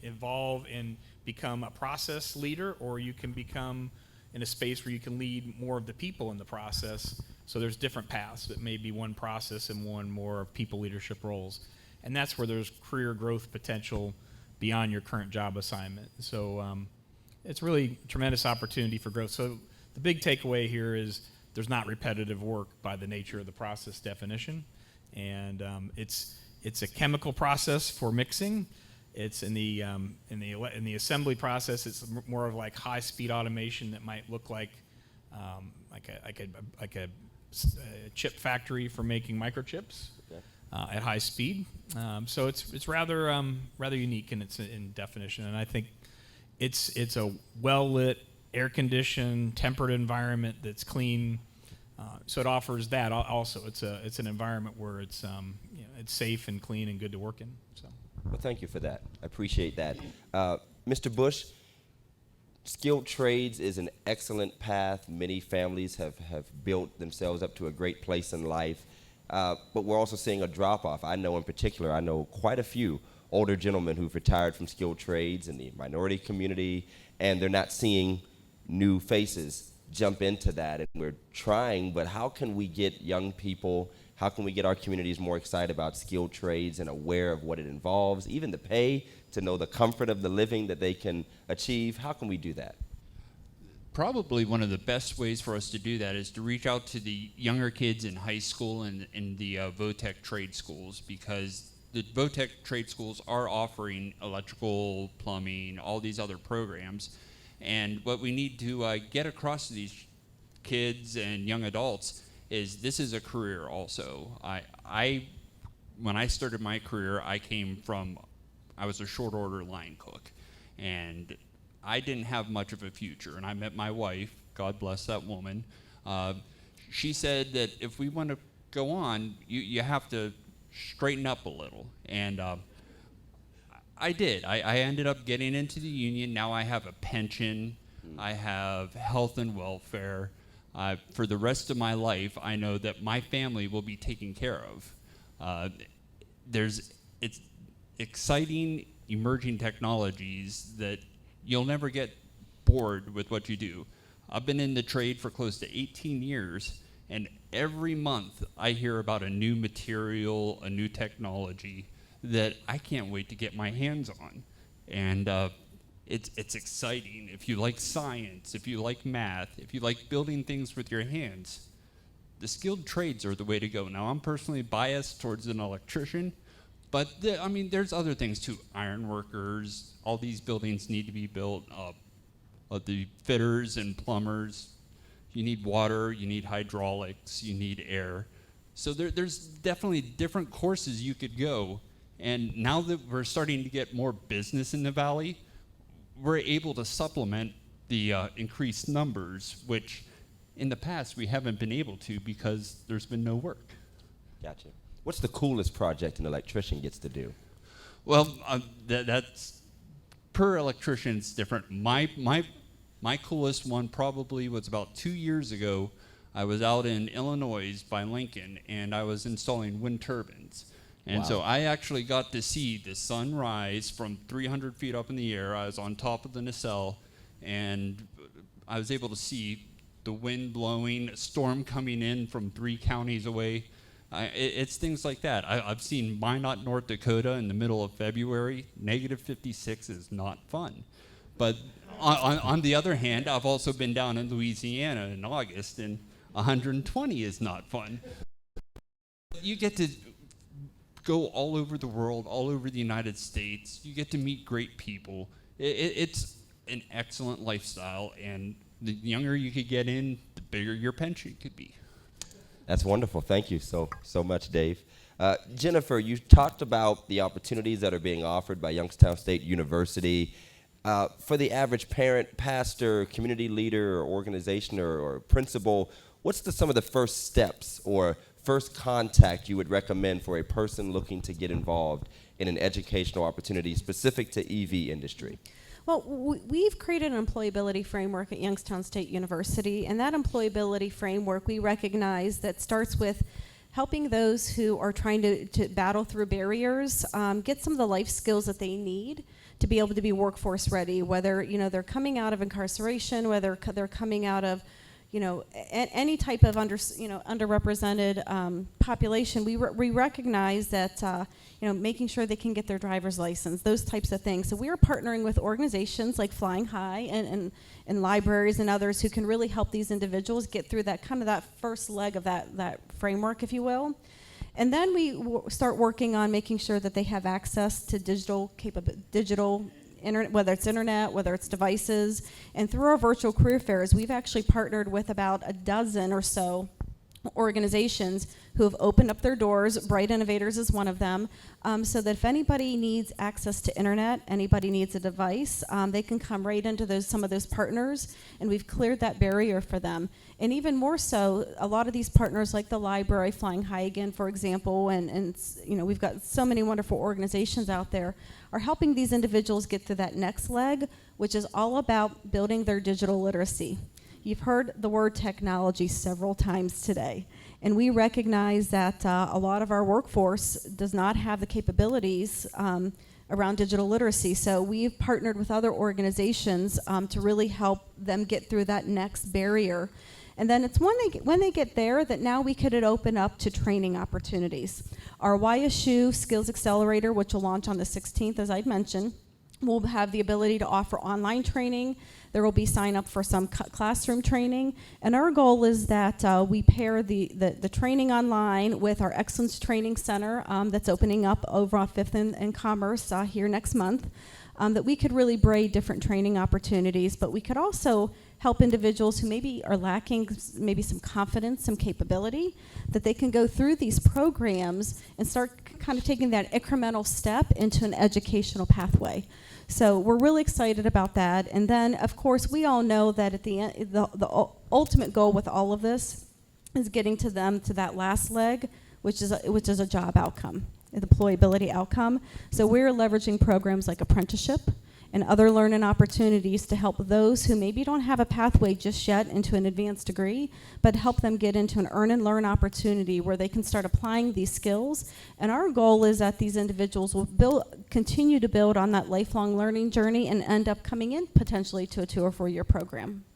evolve and become a process leader, or you can become in a space where you can lead more of the people in the process. So there's different paths. It may be one process and one more people leadership roles. And that's where there's career growth potential beyond your current job assignment. So it's really a tremendous opportunity for growth. So the big takeaway here is there's not repetitive work by the nature of the process definition. And it's a chemical process for mixing. It's in the assembly process. It's more of like high-speed automation that might look like a chip factory for making microchips at high speed. So it's rather unique in its in definition, and I think it's a well-lit, air-conditioned, tempered environment that's clean. So it offers that also. It's an environment where it's safe and clean and good to work in. So. Well, thank you for that. I appreciate that. Mr. Bush, skilled trades is an excellent path. Many families have built themselves up to a great place in life, but we're also seeing a drop-off. I know quite a few older gentlemen who've retired from skilled trades in the minority community, and they're not seeing new faces jump into that. And we're trying, but how can we get young people, how can we get our communities more excited about skilled trades and aware of what it involves, even the pay, to know the comfort of the living that they can achieve? How can we do that? Probably one of the best ways for us to do that is to reach out to the younger kids in high school and in the VOTEC trade schools, because the VOTEC trade schools are offering electrical, plumbing, all these other programs. And what we need to get across to these kids and young adults is this is a career also. When I started my career, I was a short order line cook, and I didn't have much of a future. And I met my wife, God bless that woman. She said that if we want to go on, you have to straighten up a little. And I did. I ended up getting into the union. Now I have a pension. I have health and welfare. For the rest of my life, I know that my family will be taken care of. It's exciting, emerging technologies that you'll never get bored with what you do. I've been in the trade for close to 18 years, and every month I hear about a new material, a new technology that I can't wait to get my hands on. And it's exciting. If you like science, if you like math, if you like building things with your hands, the skilled trades are the way to go. Now, I'm personally biased towards an electrician, but there's other things too. Iron workers, all these buildings need to be built. The fitters and plumbers, you need water, you need hydraulics, you need air. So there's definitely different courses you could go. And now that we're starting to get more business in the Valley, we're able to supplement the increased numbers, which in the past we haven't been able to because there's been no work. Gotcha. What's the coolest project an electrician gets to do? Well, that's per electrician, it's different. My coolest one probably was about 2 years ago. I was out in Illinois by Lincoln, and I was installing wind turbines. And so I actually got to see the sun rise from 300 feet up in the air. I was on top of the nacelle, and I was able to see the wind blowing, a storm coming in from 3 counties away. It's things like that. I've seen Minot, North Dakota in the middle of February. Negative 56 is not fun. But on the other hand, I've also been down in Louisiana in August, and 120 is not fun. You get to go all over the world, all over the United States. You get to meet great people. It's an excellent lifestyle, and the younger you could get in, the bigger your pension could be. That's wonderful. Thank you so much, Dave. Jennifer, you talked about the opportunities that are being offered by Youngstown State University. For the average parent, pastor, community leader, or organization, or principal, what's some of the first steps or first contact you would recommend for a person looking to get involved in an educational opportunity specific to EV industry? Well, we've created an employability framework at Youngstown State University, and that employability framework we recognize that starts with helping those who are trying to battle through barriers get some of the life skills that they need to be able to be workforce ready, whether they're coming out of incarceration, whether they're coming out of any type of underrepresented population. We recognize that making sure they can get their driver's license, those types of things. So we are partnering with organizations like Flying High and libraries and others who can really help these individuals get through that first leg of that framework, if you will. And then we start working on making sure that they have access to digital internet, whether it's internet, whether it's devices. And through our virtual career fairs, we've actually partnered with about a dozen or so organizations who have opened up their doors. BRITE Innovators is one of them, so that if anybody needs access to internet, anybody needs a device, they can come right into some of those partners, and we've cleared that barrier for them. And even more so, a lot of these partners like the library, Flying High again, for example, and we've got so many wonderful organizations out there, are helping these individuals get to that next leg, which is all about building their digital literacy. You've heard the word technology several times today, and we recognize that a lot of our workforce does not have the capabilities around digital literacy. So we've partnered with other organizations to really help them get through that next barrier. And then it's when they get there that now we could open up to training opportunities. Our YSU Skills Accelerator, which will launch on the 16th, as I'd mentioned, will have the ability to offer online training. There will be sign up for some classroom training. And our goal is that we pair the training online with our Excellence Training Center that's opening up over on 5th and Commerce here next month, that we could really braid different training opportunities, but we could also help individuals who maybe are lacking maybe some confidence, some capability, that they can go through these programs and start kind of taking that incremental step into an educational pathway. So we're really excited about that. And then, of course, we all know that at the end, the ultimate goal with all of this is getting to them to that last leg, which is a job outcome, an employability outcome. So we're leveraging programs like apprenticeship and other learning opportunities to help those who maybe don't have a pathway just yet into an advanced degree, but help them get into an earn and learn opportunity where they can start applying these skills. And our goal is that these individuals will continue to build on that lifelong learning journey and end up coming in potentially to a 2 or 4 year program.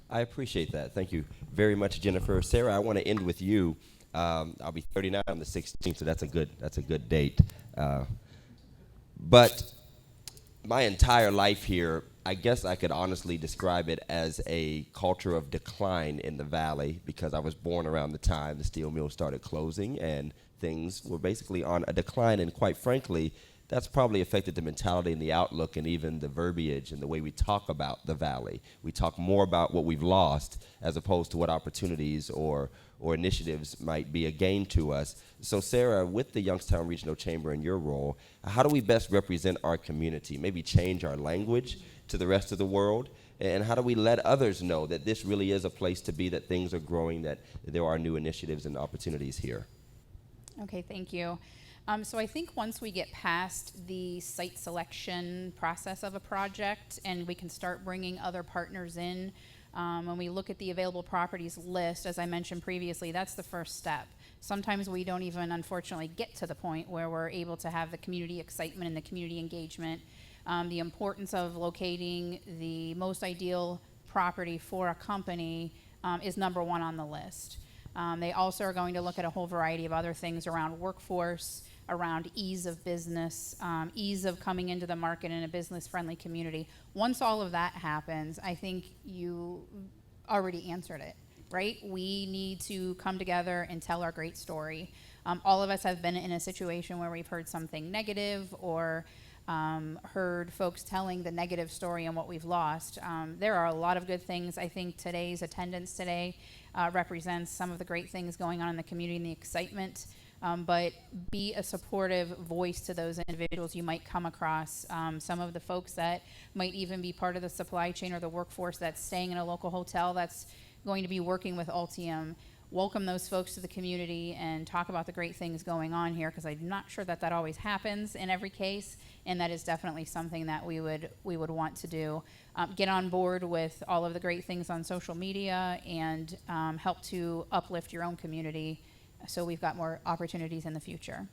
I appreciate that. Thank you very much, Jennifer. Sarah, I want to end with you. I'll be 39 on the 16th, so that's a good date. But my entire life here, I guess I could honestly describe it as a culture of decline in the valley, because I was born around the time the steel mills started closing and things were basically on a decline. And quite frankly, that's probably affected the mentality and the outlook and even the verbiage and the way we talk about the valley. We talk more about what we've lost as opposed to what opportunities or initiatives might be a gain to us. So Sarah, with the Youngstown Regional Chamber in your role, how do we best represent our community? Maybe change our language to the rest of the world? And how do we let others know that this really is a place to be, that things are growing, that there are new initiatives and opportunities here? Okay, thank you. So I think once we get past the site selection process of a project and we can start bringing other partners in, when we look at the available properties list, as I mentioned previously, that's the first step. Sometimes we don't even, unfortunately, get to the point where we're able to have the community excitement and the community engagement. The importance of locating the most ideal property for a company is number one on the list. They also are going to look at a whole variety of other things around workforce, around ease of business, ease of coming into the market in a business-friendly community. Once all of that happens, I think you already answered it, right? We need to come together and tell our great story. All of us have been in a situation where we've heard something negative or heard folks telling the negative story on what we've lost. There are a lot of good things. I think today's attendance today represents some of the great things going on in the community and the excitement. But be a supportive voice to those individuals you might come across. Some of the folks that might even be part of the supply chain or the workforce that's staying in a local hotel that's going to be working with Ultium. Welcome those folks to the community and talk about the great things going on here, because I'm not sure that that always happens in every case, and that is definitely something that we would want to do. Get on board with all of the great things on social media and help to uplift your own community, so we've got more opportunities in the future.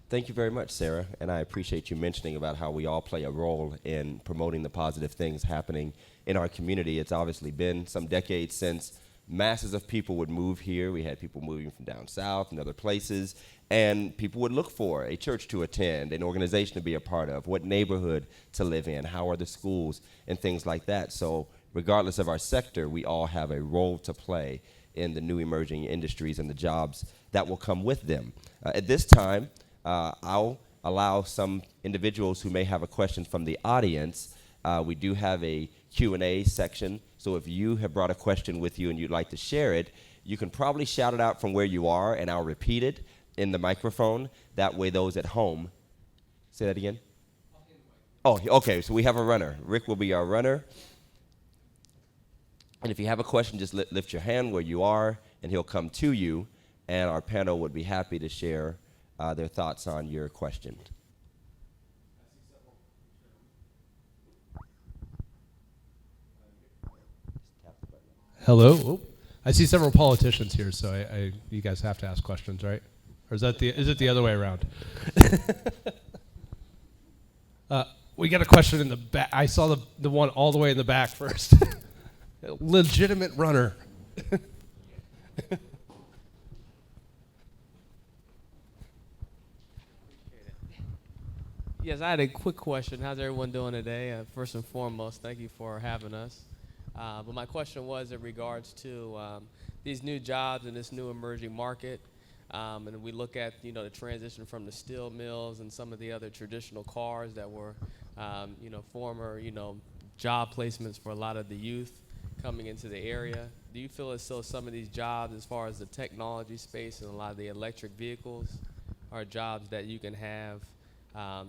Thank you very much, Sarah, and I appreciate you mentioning about how we all play a role in promoting the positive things happening in our community. It's obviously been some decades since masses of people would move here. We had people moving from down south and other places, and people would look for a church to attend, an organization to be a part of, what neighborhood to live in, how are the schools, and things like that. So regardless of our sector, we all have a role to play in the new emerging industries and the jobs that will come with them. At this time, I'll allow some individuals who may have a question from the audience. We do have a Q&A section, so if you have brought a question with you and you'd like to share it, you can probably shout it out from where you are, and I'll repeat it in the microphone. That way those at home, say that again? Oh, okay, so we have a runner. Rick will be our runner. And if you have a question, just lift your hand where you are, and he'll come to you, and our panel would be happy to share their thoughts on your question. Hello. Oh, I see several politicians here, so you guys have to ask questions, right? Or is it the other way around? We got a question in the back. I saw the one all the way in the back first. Legitimate runner. Yes, I had a quick question. How's everyone doing today? First and foremost, thank you for having us. But my question was in regards to these new jobs in this new emerging market. And we look at, the transition from the steel mills and some of the other traditional cars that were, former, job placements for a lot of the youth coming into the area. Do you feel as though some of these jobs, as far as the technology space and a lot of the electric vehicles, are jobs that you can have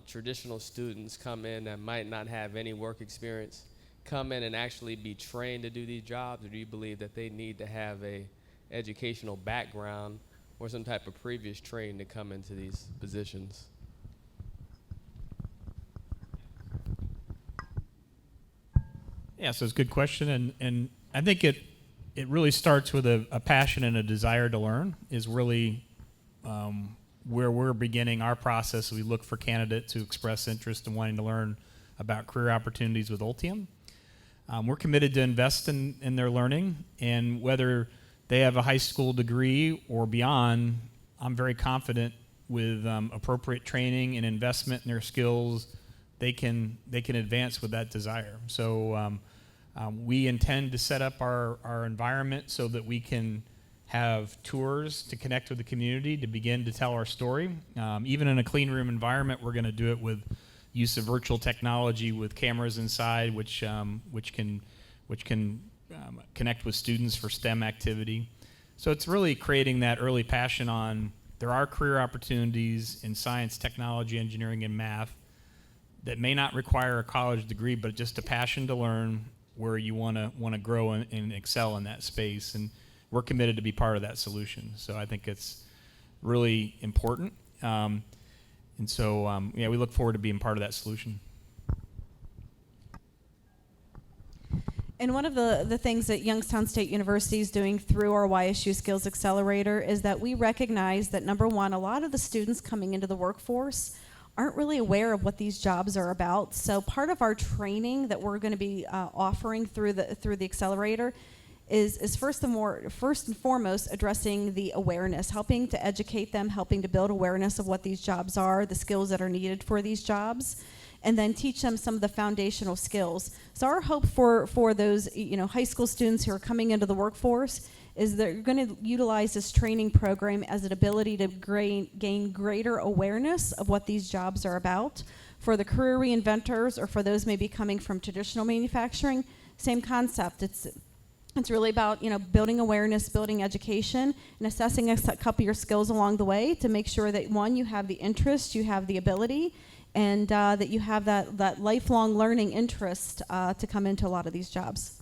traditional students come in that might not have any work experience, come in and actually be trained to do these jobs? Or do you believe that they need to have a educational background or some type of previous training to come into these positions? Yeah, so it's a good question, and I think it really starts with a passion and a desire to learn is really where we're beginning our process. We look for candidates who express interest in wanting to learn about career opportunities with Ultium. We're committed to invest in their learning, and whether they have a high school degree or beyond, I'm very confident with appropriate training and investment in their skills, they can advance with that desire. So we intend to set up our environment so that we can have tours to connect with the community to begin to tell our story. Even in a clean room environment, we're going to do it with use of virtual technology with cameras inside, which can connect with students for STEM activity. So it's really creating that early passion on there are career opportunities in science, technology, engineering, and math that may not require a college degree, but just a passion to learn where you want to grow and excel in that space. And we're committed to be part of that solution. So I think it's really important. And so, we look forward to being part of that solution. And one of the things that Youngstown State University is doing through our YSU Skills Accelerator is that we recognize that, number one, a lot of the students coming into the workforce aren't really aware of what these jobs are about. So part of our training that we're going to be offering through the accelerator is first and foremost addressing the awareness, helping to educate them, helping to build awareness of what these jobs are, the skills that are needed for these jobs, and then teach them some of the foundational skills. So our hope for those high school students who are coming into the workforce is they're going to utilize this training program as an ability to gain greater awareness of what these jobs are about. For the career reinventors or for those maybe coming from traditional manufacturing, same concept. It's really about building awareness, building education, and assessing a couple of your skills along the way to make sure that, one, you have the interest, you have the ability, and that you have that lifelong learning interest to come into a lot of these jobs.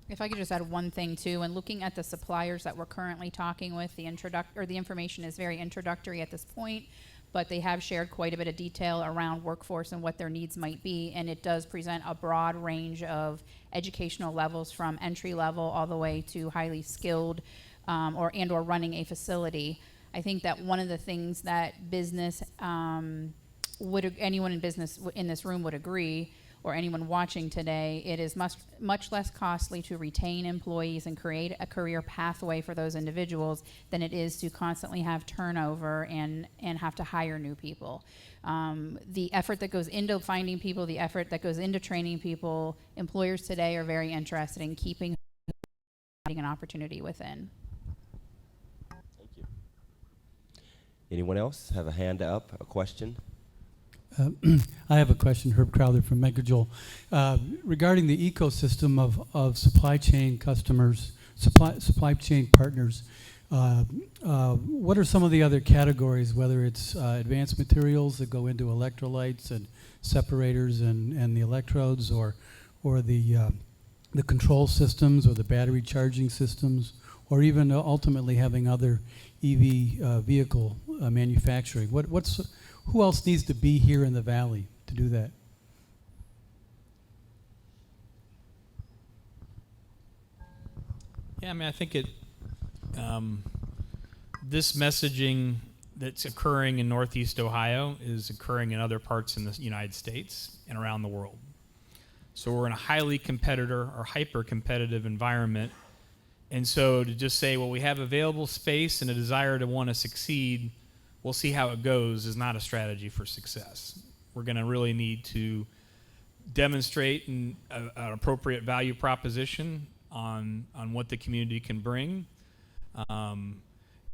If I could just add one thing too, and looking at the suppliers that we're currently talking with, the information is very introductory at this point, but they have shared quite a bit of detail around workforce and what their needs might be, and it does present a broad range of educational levels from entry level all the way to highly skilled or running a facility. I think that one of the things that business anyone in business in this room would agree, or anyone watching today, it is much less costly to retain employees and create a career pathway for those individuals than it is to constantly have turnover and have to hire new people. The effort that goes into finding people, the effort that goes into training people, employers today are very interested in keeping an opportunity within. Thank you. Anyone else have a hand up, a question? I have a question, Herb Crowther from Megajol. Regarding the ecosystem of supply chain customers, supply chain partners, what are some of the other categories, whether it's advanced materials that go into electrolytes and separators and the electrodes, or the control systems or the battery charging systems, or even ultimately having other EV vehicle manufacturing? Who else needs to be here in the Valley to do that? Yeah, I think this messaging that's occurring in Northeast Ohio is occurring in other parts in the United States and around the world. So we're in a highly competitor or hyper-competitive environment. And so to just say, well, we have available space and a desire to want to succeed, we'll see how it goes, is not a strategy for success. We're going to really need to demonstrate an appropriate value proposition on what the community can bring.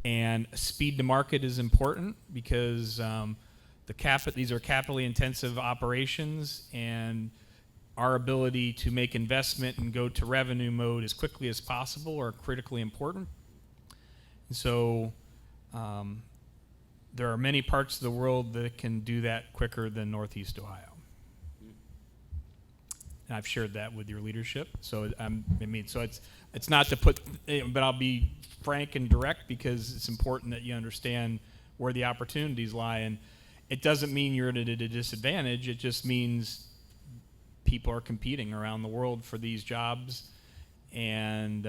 And speed to market is important because these are capitally intensive operations, and our ability to make investment and go to revenue mode as quickly as possible are critically important. And so there are many parts of the world that can do that quicker than Northeast Ohio. and I've shared that with your leadership. So so it's not to put, but I'll be frank and direct because it's important that you understand where the opportunities lie. And it doesn't mean you're at a disadvantage. It just means people are competing around the world for these jobs, and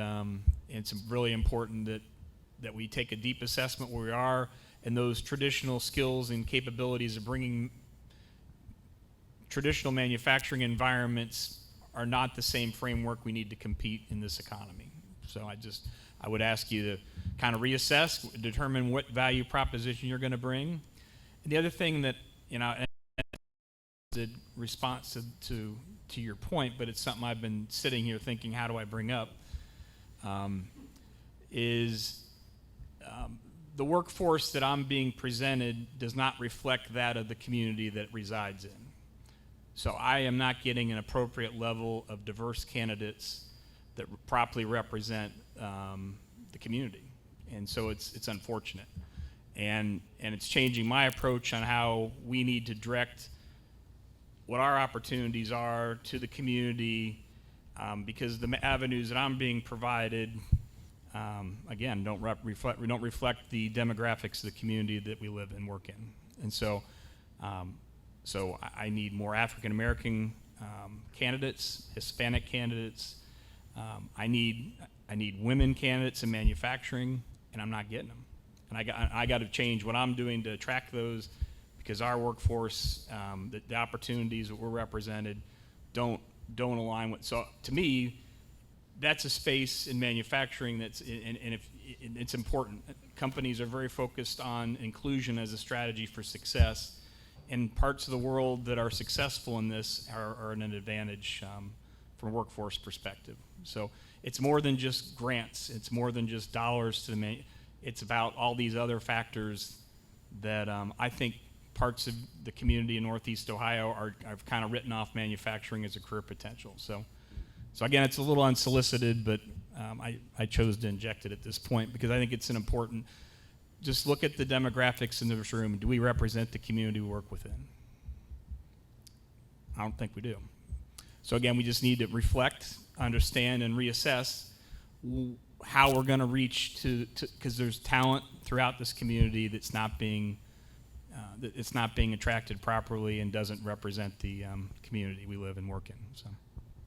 it's really important that we take a deep assessment where we are, and those traditional skills and capabilities of bringing traditional manufacturing environments are not the same framework we need to compete in this economy. So I would ask you to kind of reassess, determine what value proposition you're going to bring. And the other thing that, the response to your point, but it's something I've been sitting here thinking, how do I bring up, is the workforce that I'm being presented does not reflect that of the community that it resides in. So I am not getting an appropriate level of diverse candidates that properly represent the community. And so it's unfortunate. And it's changing my approach on how we need to direct what our opportunities are to the community, because the avenues that I'm being provided, again, don't reflect the demographics of the community that we live and work in. And so I need more African American candidates, Hispanic candidates. I need women candidates in manufacturing, and I'm not getting them. And I got to change what I'm doing to attract those, because our workforce, the opportunities that we're represented, don't align with. So to me, that's a space in manufacturing that's, and it's important. Companies are very focused on inclusion as a strategy for success, and parts of the world that are successful in this are an advantage from a workforce perspective. So it's more than just grants. It's more than just dollars to the it's about all these other factors that I think parts of the community in Northeast Ohio have kind of written off manufacturing as a career potential. So again, it's a little unsolicited, but I chose to inject it at this point because I think it's an important, just look at the demographics in this room. Do we represent the community we work within? I don't think we do. So again, we just need to reflect, understand, and reassess how we're going to reach to, because there's talent throughout this community that's not being attracted properly and doesn't represent the community we live and work in. So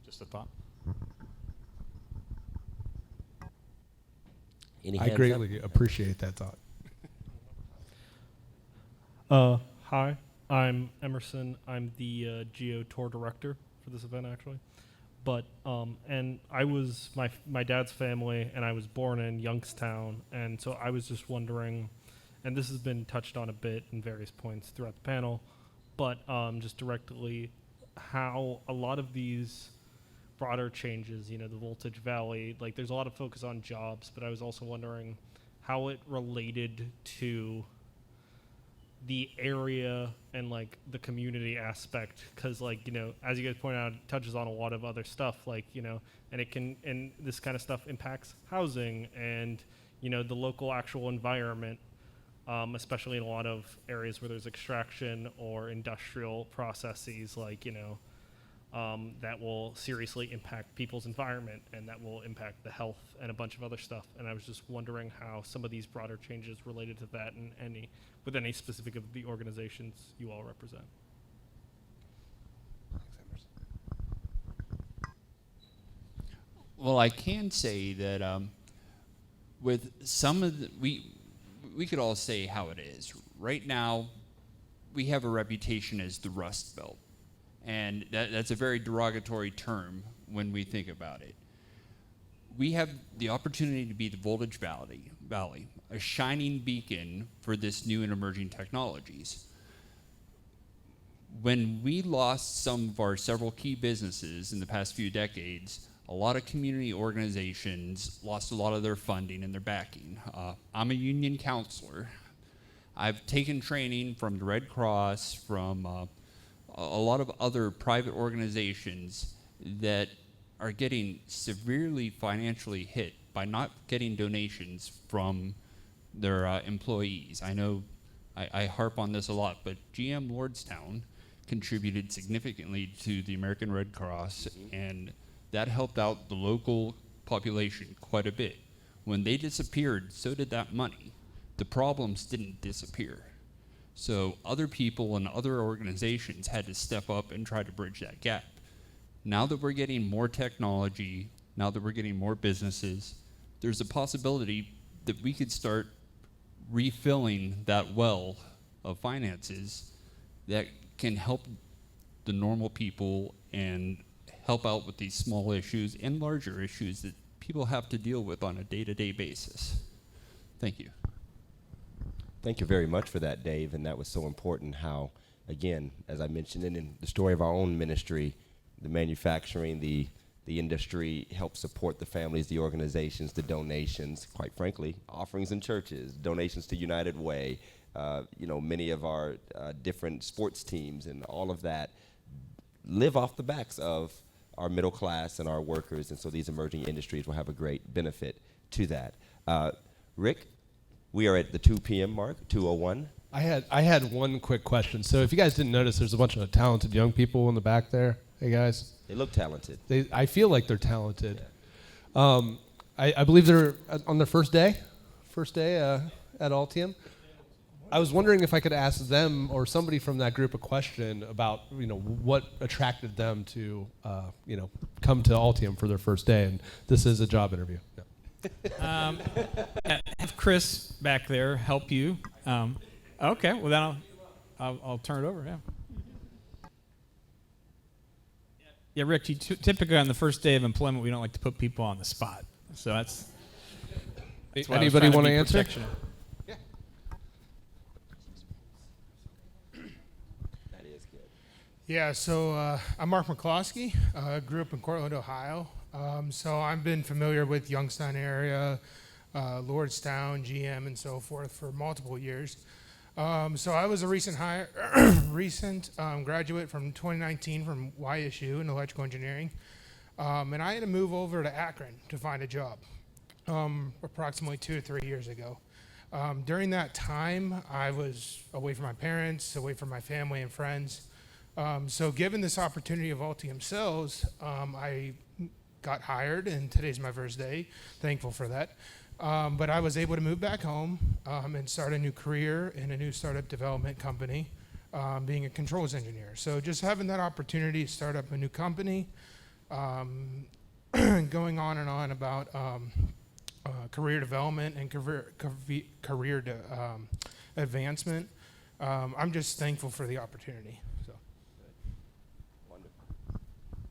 just a thought. I greatly appreciate that thought. Hi, I'm Emerson. I'm the GEO tour director for this event, actually. But and I was my dad's family, and I was born in Youngstown, and so I was just wondering, and this has been touched on a bit in various points throughout the panel, but just directly, how a lot of these broader changes, the Voltage Valley, like there's a lot of focus on jobs, but I was also wondering how it related to the area and like the community aspect, because as you guys pointed out, it touches on a lot of other stuff, and this kind of stuff impacts housing and the local actual environment, especially in a lot of areas where there's extraction or industrial processes, that will seriously impact people's environment, and that will impact the health and a bunch of other stuff. And I was just wondering how some of these broader changes related to that, and with any specific of the organizations you all represent. Well, I can say that with some of we could all say how it is. Right now, we have a reputation as the Rust Belt. And that's a very derogatory term when we think about it. We have the opportunity to be the Voltage Valley, a shining beacon for this new and emerging technologies. When we lost some of our several key businesses in the past few decades, a lot of community organizations lost a lot of their funding and their backing. I'm a union counselor. I've taken training from the Red Cross, from a lot of other private organizations that are getting severely financially hit by not getting donations from their employees. I know I harp on this a lot, but GM Lordstown contributed significantly to the American Red Cross, and that helped out the local population quite a bit. When they disappeared, so did that money. The problems didn't disappear. So other people and other organizations had to step up and try to bridge that gap. Now that we're getting more technology, now that we're getting more businesses, there's a possibility that we could start refilling that well of finances that can help the normal people and help out with these small issues and larger issues that people have to deal with on a day-to-day basis. Thank you. Thank you very much for that, Dave, and that was so important how, again, as I mentioned in the story of our own ministry, the manufacturing, the industry helps support the families, the organizations, the donations, quite frankly, offerings in churches, donations to United Way, many of our different sports teams and all of that live off the backs of our middle class and our workers, and so these emerging industries will have a great benefit to that. Rick, we are at the 2 p.m. mark, 2:01. I had one quick question. So if you guys didn't notice, there's a bunch of talented young people in the back there. Hey guys. They look talented. I feel like they're talented. I believe they're on their first day at Altium. I was wondering if I could ask them or somebody from that group a question about what attracted them to come to Altium for their first day, and this is a job interview. No. Have Chris back there help you. Okay, well then I'll turn it over. Yeah. Yeah, Rick. Typically on the first day of employment, we don't like to put people on the spot. So that's anybody want to answer? Yeah. That is good. Yeah, so I'm Mark McCloskey. Grew up in Cortland, Ohio. So I've been familiar with Youngstown area, Lordstown, GM, and so forth for multiple years. So I was a recent graduate from 2019 from YSU in electrical engineering, and I had to move over to Akron to find a job approximately 2 to 3 years ago. During that time, I was away from my parents, away from my family and friends. So given this opportunity of Altium Sales, I got hired, and today's my first day. Thankful for that. But I was able to move back home and start a new career in a new startup development company, being a controls engineer. So just having that opportunity to start up a new company, going on and on about career development and career advancement. I'm just thankful for the opportunity. So.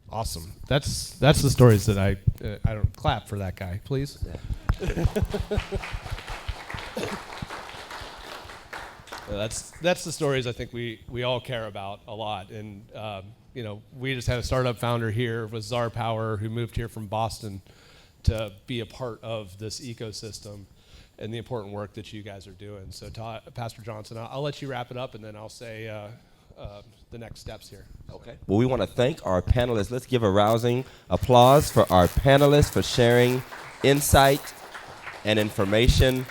Awesome. That's the stories that I don't clap for that guy, please. That's the stories I think we all care about a lot, and we just had a startup founder here with Czar Power who moved here from Boston to be a part of this ecosystem and the important work that you guys are doing. So Pastor Johnson, I'll let you wrap it up, and then I'll say the next steps here. Okay. Well, we want to thank our panelists. Let's give a rousing applause for our panelists for sharing insight and information.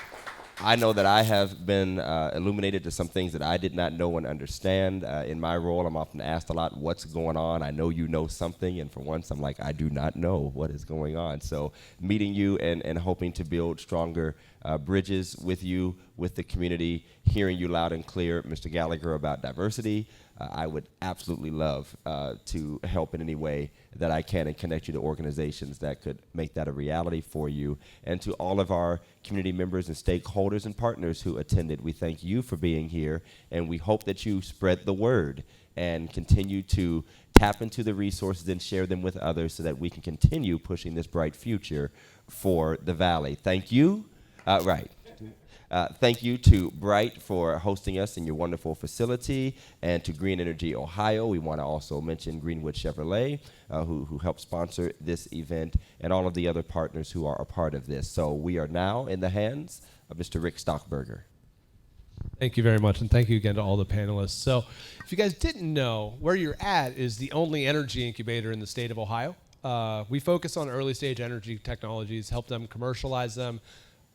I know that I have been illuminated to some things that I did not know and understand. In my role, I'm often asked a lot, what's going on? I know you know something, and for once, I'm like, I do not know what is going on. So meeting you and hoping to build stronger bridges with you, with the community, hearing you loud and clear, Mr. Gallagher, about diversity. I would absolutely love to help in any way that I can and connect you to organizations that could make that a reality for you. And to all of our community members and stakeholders and partners who attended, we thank you for being here, and we hope that you spread the word and continue to tap into the resources and share them with others so that we can continue pushing this bright future for the Valley. Thank you. Thank you to BRITE for hosting us in your wonderful facility, and to Green Energy Ohio. We want to also mention Greenwood Chevrolet, who helped sponsor this event, and all of the other partners who are a part of this. So we are now in the hands of Mr. Rick Stockberger. Thank you very much, and thank you again to all the panelists. So if you guys didn't know, where you're at is the only energy incubator in the state of Ohio. We focus on early stage energy technologies, help them commercialize them,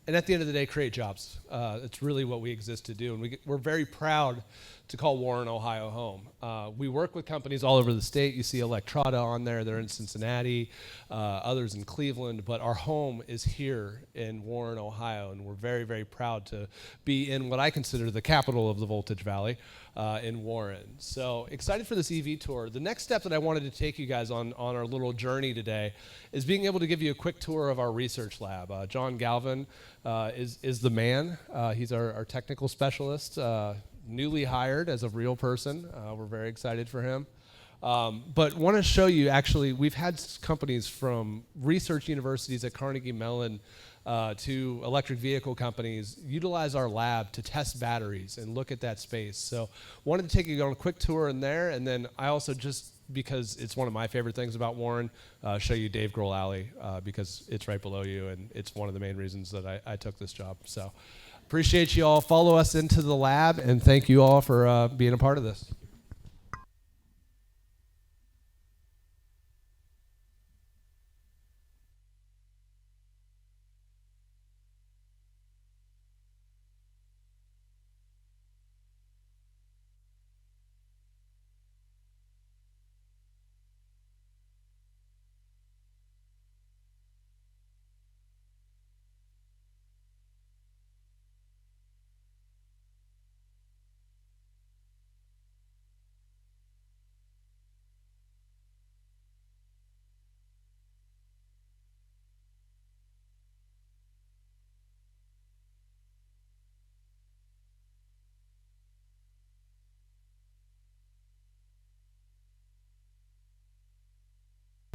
and at the end of the day, create jobs. It's really what we exist to do. And we're very proud to call Warren, Ohio home. We work with companies all over the state. You see Electrata on there. They're in Cincinnati, others in Cleveland, but our home is here in Warren, Ohio, and we're very, very proud to be in what I consider the capital of the Voltage Valley, in Warren. So excited for this EV tour. The next step that I wanted to take you guys on our little journey today is being able to give you a quick tour of our research lab. John Galvin is the man. He's our technical specialist, newly hired as a real person. We're very excited for him. But want to show you, actually, we've had companies from research universities at Carnegie Mellon to electric vehicle companies utilize our lab to test batteries and look at that space. So wanted to take you on a quick tour in there, and then I also, just because it's one of my favorite things about Warren, show you Dave Grohl Alley, because it's right below you, and it's one of the main reasons that I took this job. So appreciate you all. Follow us into the lab, and thank you all for being a part of this.